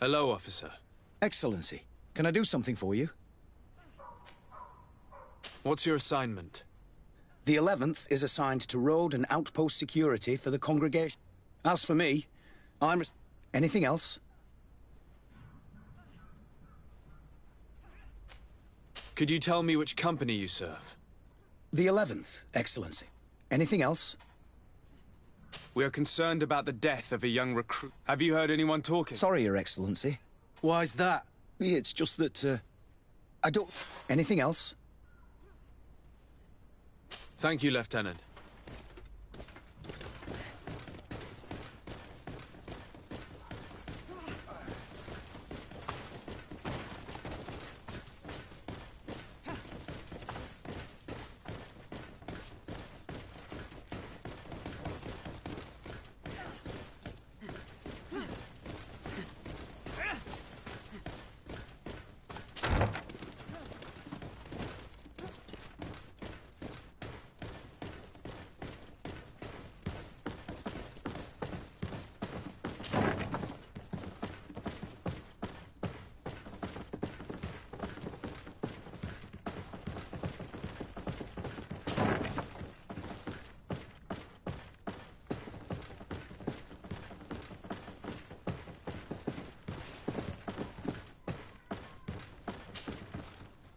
B: Hello, officer.
N: Excellency, can I do something for you?
B: What's your assignment?
N: The 11th is assigned to road and outpost security for the congregation. As for me, I'm... Anything else?
B: Could you tell me which company you serve?
N: The 11th, Excellency. Anything else?
B: We are concerned about the death of a young recruit. Have you heard anyone talking?
N: Sorry, Your Excellency.
K: Why's that?
N: It's just that, I don't... Anything else?
B: Thank you, Lieutenant.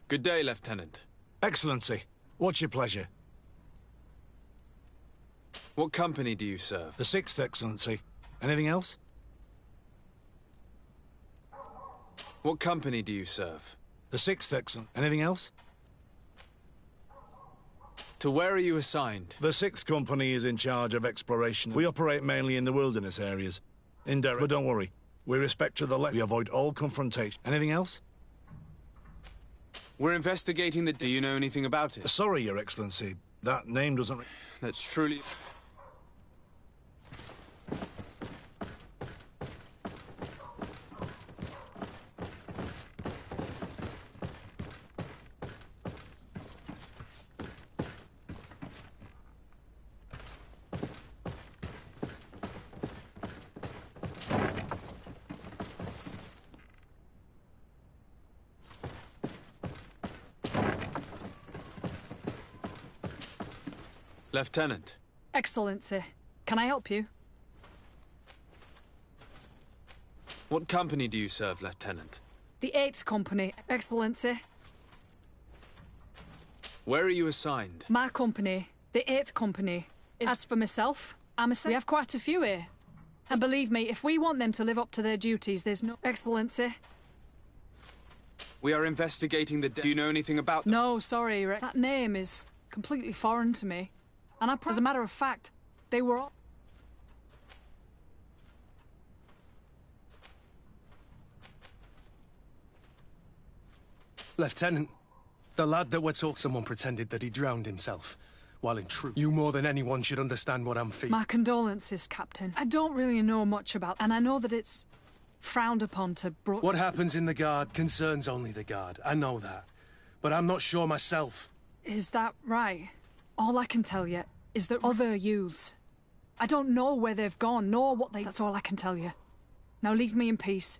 B: Good day, Lieutenant.
H: Excellency, what's your pleasure?
B: What company do you serve?
H: The 6th, Excellency. Anything else?
B: What company do you serve?
H: The 6th, Excellency. Anything else?
B: To where are you assigned?
H: The 6th Company is in charge of exploration. We operate mainly in the wilderness areas. Indirect, but don't worry. We respect to the left. We avoid all confrontation. Anything else?
B: We're investigating the... Do you know anything about it?
H: Sorry, Your Excellency. That name doesn't...
B: That's truly... Lieutenant.
U: Excellency, can I help you?
B: What company do you serve, Lieutenant?
U: The 8th Company, Excellency.
B: Where are you assigned?
U: My company, the 8th Company. As for myself, we have quite a few here. And believe me, if we want them to live up to their duties, there's no... Excellency.
B: We are investigating the... Do you know anything about them?
U: No, sorry, Rex. That name is completely foreign to me. And as a matter of fact, they were all...
K: Lieutenant, the lad that we're talking... Someone pretended that he drowned himself. While in truth, you more than anyone should understand what I'm feeling.
U: My condolences, Captain. I don't really know much about... And I know that it's frowned upon to...
K: What happens in the Guard concerns only the Guard. I know that. But I'm not sure myself.
U: Is that right? All I can tell you is that other youths... I don't know where they've gone, nor what they... That's all I can tell you. Now leave me in peace.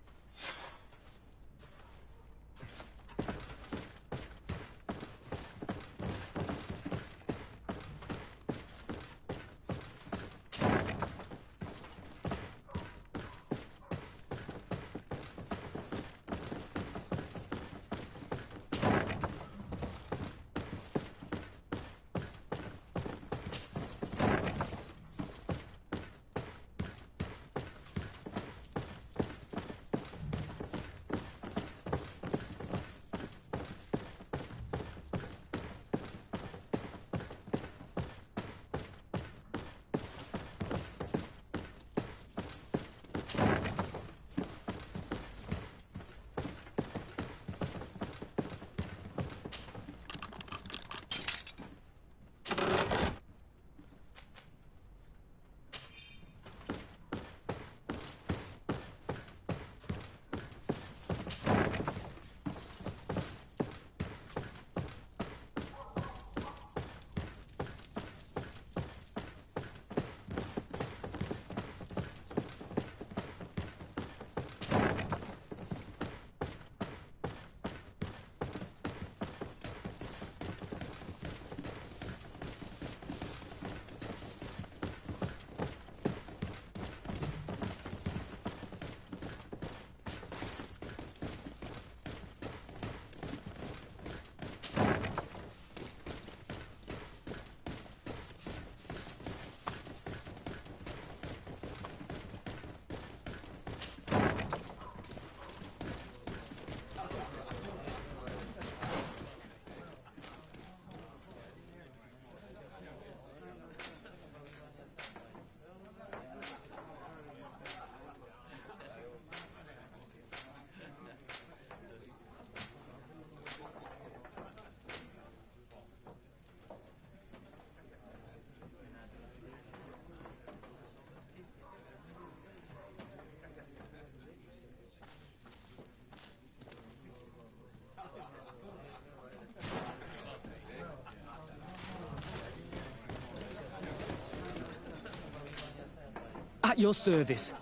J: At your service.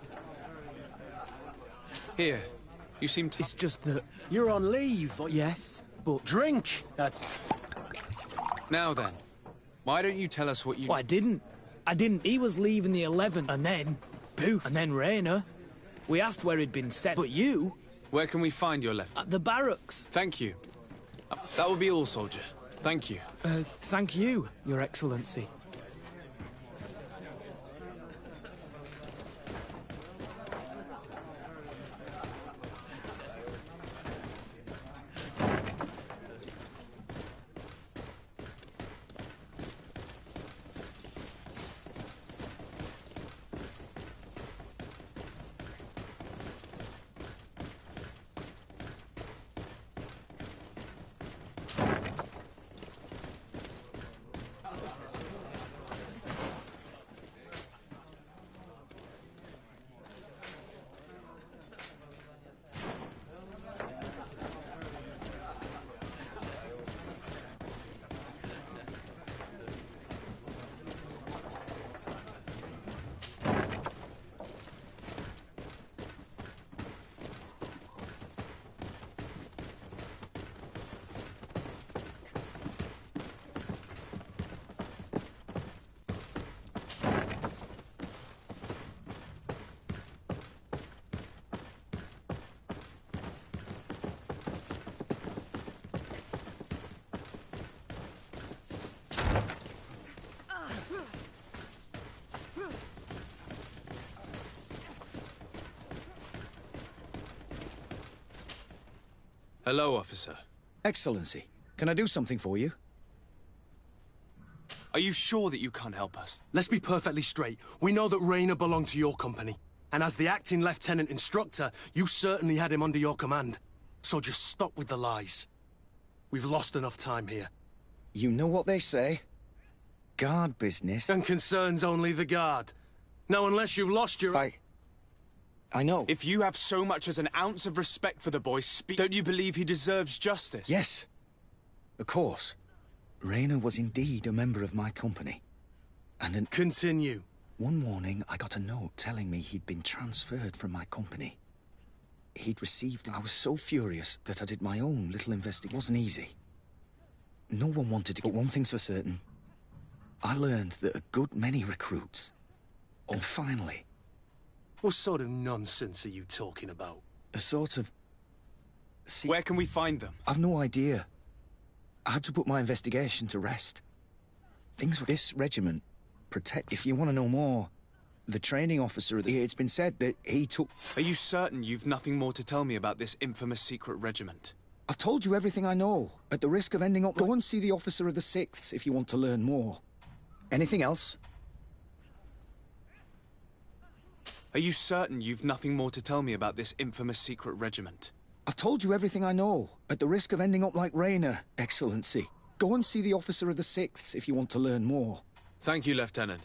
B: Here. You seem to...
J: It's just that...
K: You're on leave.
J: Yes, but...
K: Drink! That's...
B: Now then, why don't you tell us what you...
J: Well, I didn't. He was leaving the 11th, and then... Poof. And then Rainer. We asked where he'd been sent, but you...
B: Where can we find your left?
J: At the barracks.
B: Thank you. That will be all, soldier. Thank you.
J: Thank you, Your Excellency.
B: Hello, officer.
N: Excellency, can I do something for you?
B: Are you sure that you can't help us?
K: Let's be perfectly straight. We know that Rainer belonged to your company. And as the acting lieutenant instructor, you certainly had him under your command. So just stop with the lies. We've lost enough time here.
N: You know what they say? Guard business.
K: And concerns only the guard. Now, unless you've lost your...
N: I know.
B: If you have so much as an ounce of respect for the boy, don't you believe he deserves justice?
N: Yes. Of course. Rainer was indeed a member of my company. And
K: Continue.
N: One morning, I got a note telling me he'd been transferred from my company. He'd received... I was so furious that I did my own little investigation. It wasn't easy. No one wanted to... But one thing's for certain. I learned that a good many recruits... And finally...
K: What sort of nonsense are you talking about?
N: A sort of...
B: Where can we find them?
N: I've no idea. I had to put my investigation to rest. Things with this regiment protect... If you want to know more, the training officer of the... It's been said that he took...
B: Are you certain you've nothing more to tell me about this infamous secret regiment?
N: I've told you everything I know. At the risk of ending up... Go and see the officer of the 6th if you want to learn more. Anything else?
B: Are you certain you've nothing more to tell me about this infamous secret regiment?
N: I've told you everything I know, at the risk of ending up like Rainer, Excellency. Go and see the officer of the 6th if you want to learn more.
B: Thank you, Lieutenant.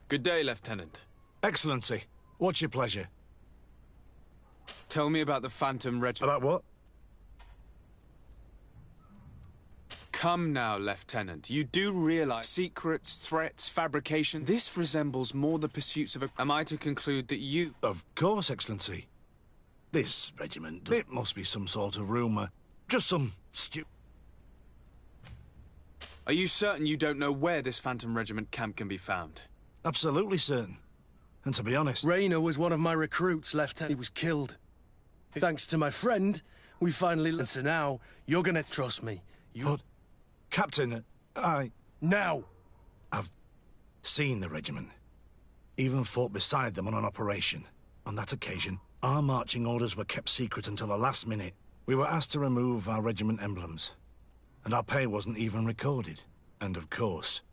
B: Good day, Lieutenant.
H: Excellency, what's your pleasure?
B: Tell me about the Phantom Regiment.
H: About what?
B: Come now, Lieutenant. You do realize secrets, threats, fabrication. This resembles more the pursuits of a... Am I to conclude that you...
H: Of course, Excellency. This regiment, it must be some sort of rumor. Just some
B: Are you certain you don't know where this Phantom Regiment camp can be found?
H: Absolutely certain. And to be honest...
K: Rayner was one of my recruits, Lieutenant. He was killed. Thanks to my friend, we finally... And so now, you're gonna trust me.
H: But, Captain,
K: Now!
H: I've seen the regiment. Even fought beside them on an operation. On that occasion, our marching orders were kept secret until the last minute. We were asked to remove our regiment emblems. And our pay wasn't even recorded. And of course,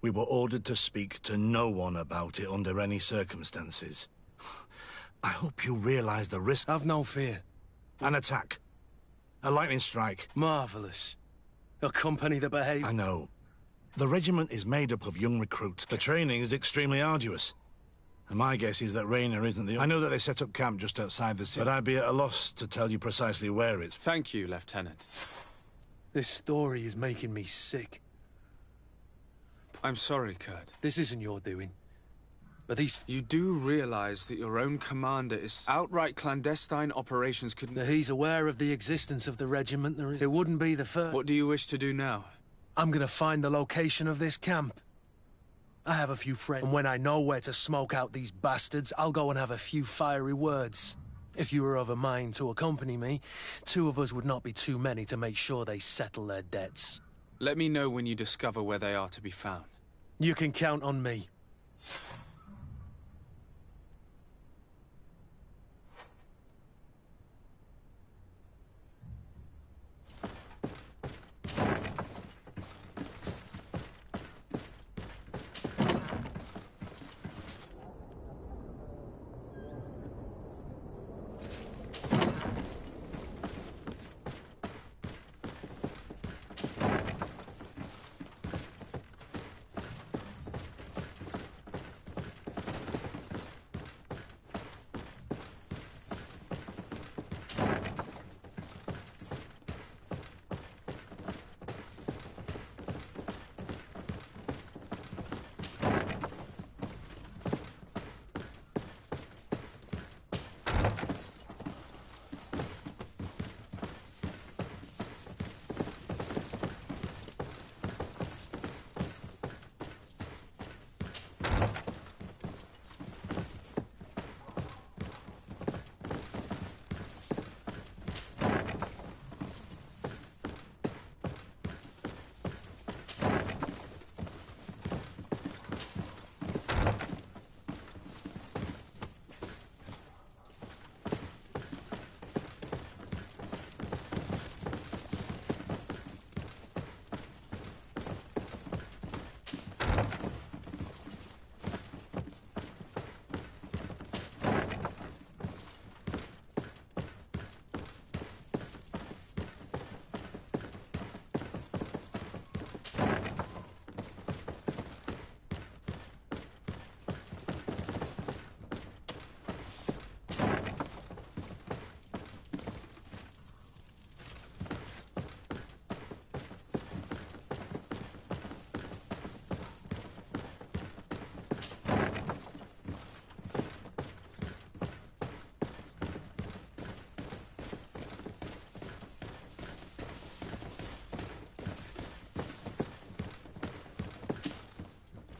H: we were ordered to speak to no one about it under any circumstances. I hope you realize the risk.
K: Have no fear.
H: An attack. A lightning strike.
K: Marvelous. A company that behaves...
H: I know. The regiment is made up of young recruits. The training is extremely arduous. And my guess is that Rayner isn't the... I know that they set up camp just outside the city, but I'd be at a loss to tell you precisely where it's...
B: Thank you, Lieutenant.
K: This story is making me sick.
B: I'm sorry, Kurt.
K: This isn't your doing. But these...
B: You do realize that your own commander is... Outright clandestine operations could...
K: He's aware of the existence of the regiment. It wouldn't be the first...
B: What do you wish to do now?
K: I'm gonna find the location of this camp. I have a few friends, and when I know where to smoke out these bastards, I'll go and have a few fiery words. If you were of a mind to accompany me, 2 of us would not be too many to make sure they settle their debts.
B: Let me know when you discover where they are to be found.
K: You can count on me.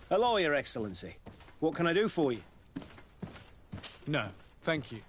M: Hello, Your Excellency. What can I do for you?
B: No, thank you.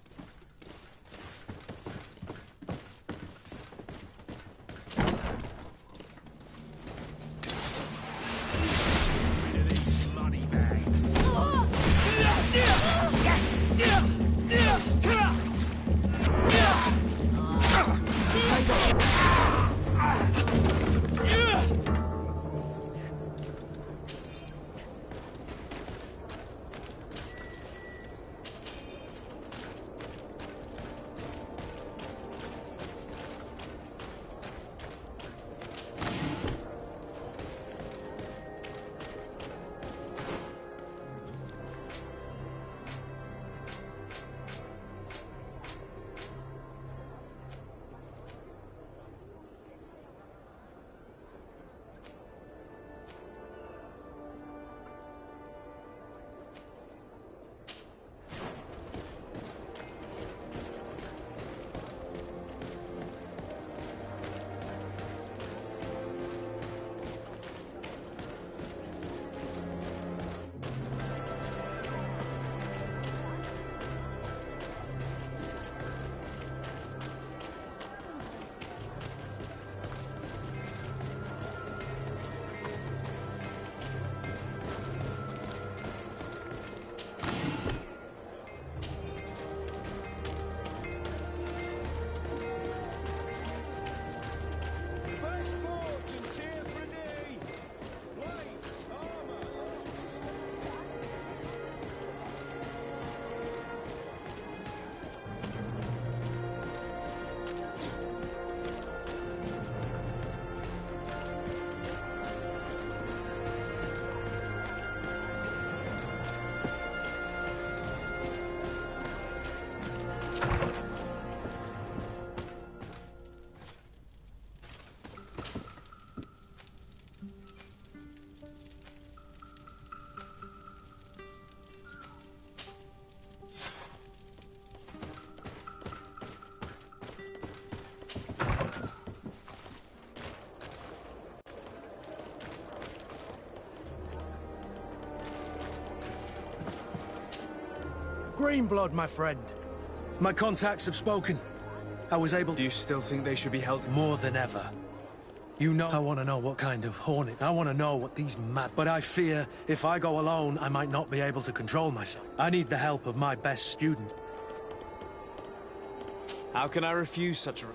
K: Greenblood, my friend. My contacts have spoken. I was able to...
B: Do you still think they should be held?
K: More than ever. You know I want to know what kind of hornet. I want to know what these mad... But I fear if I go alone, I might not be able to control myself. I need the help of my best student.
B: How can I refuse such a...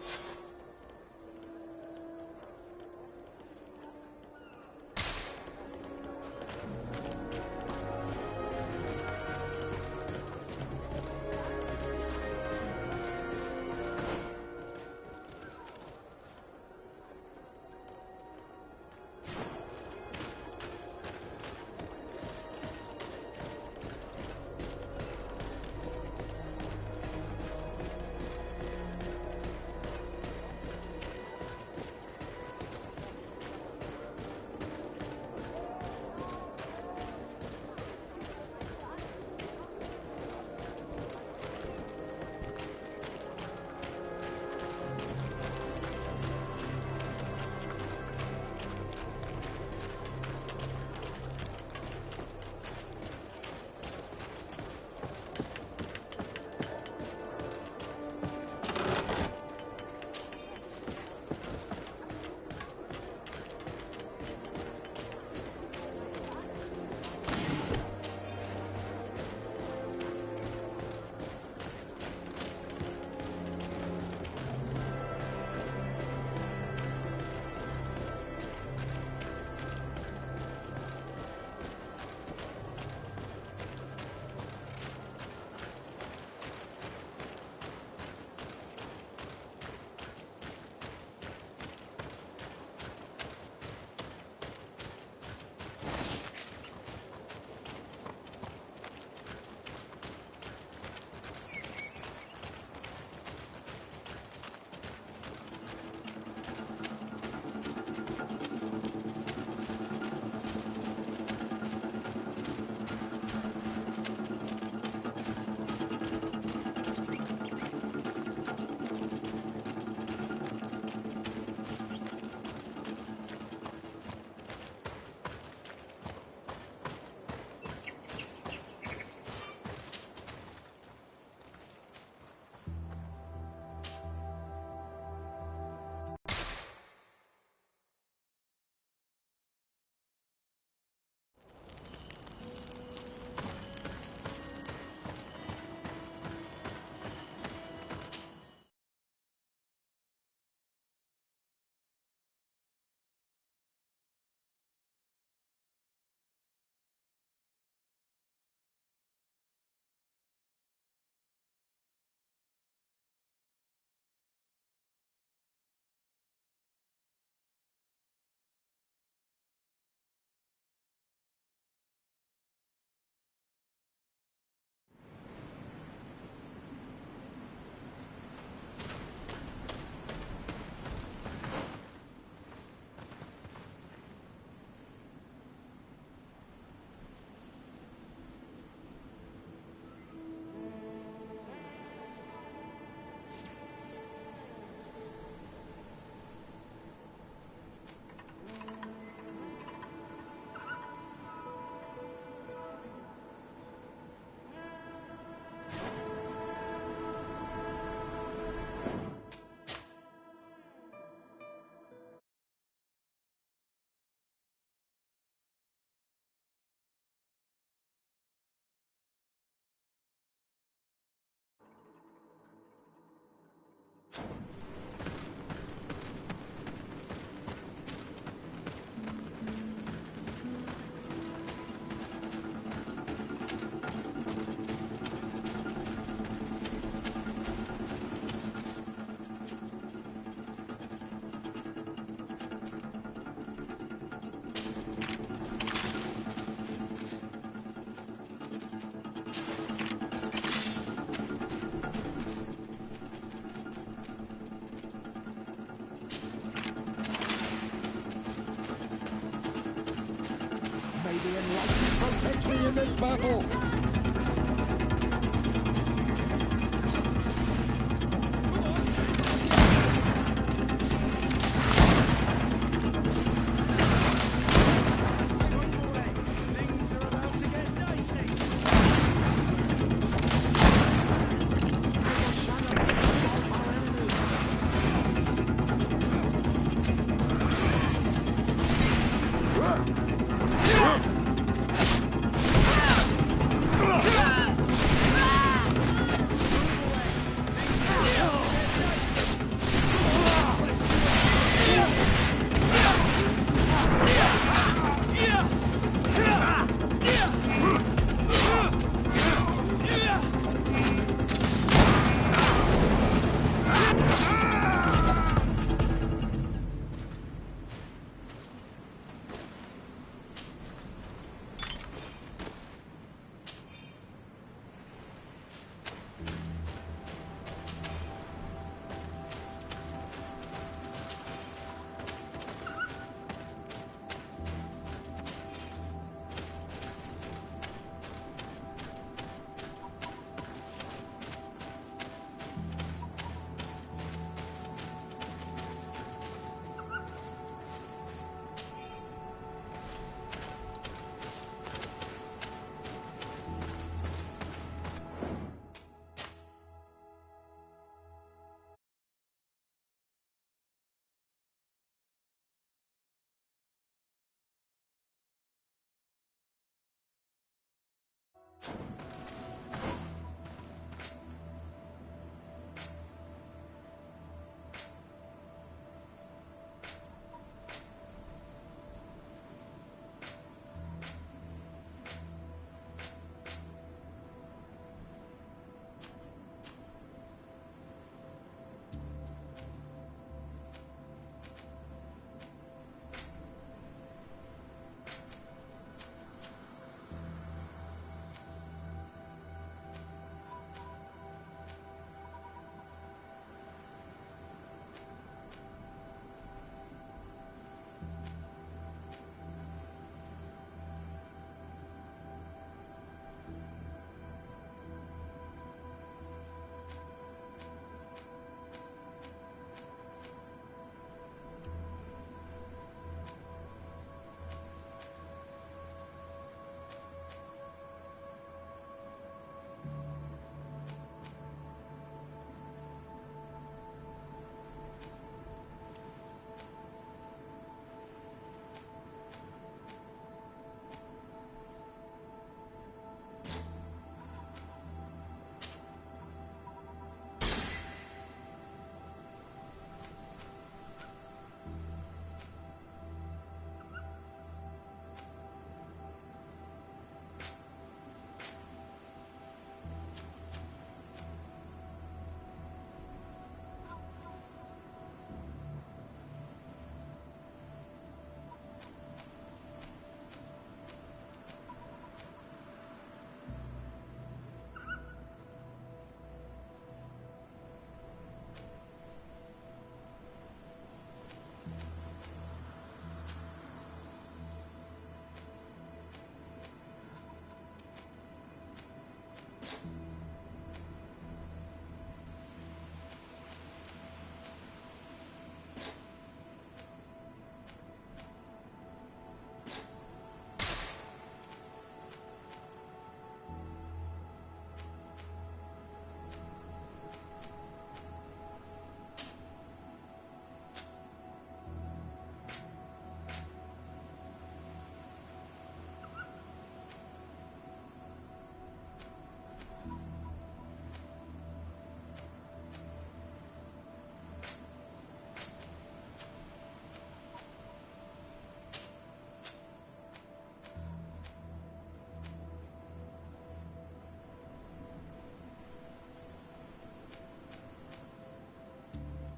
L: May the enlightened protect me in this battle!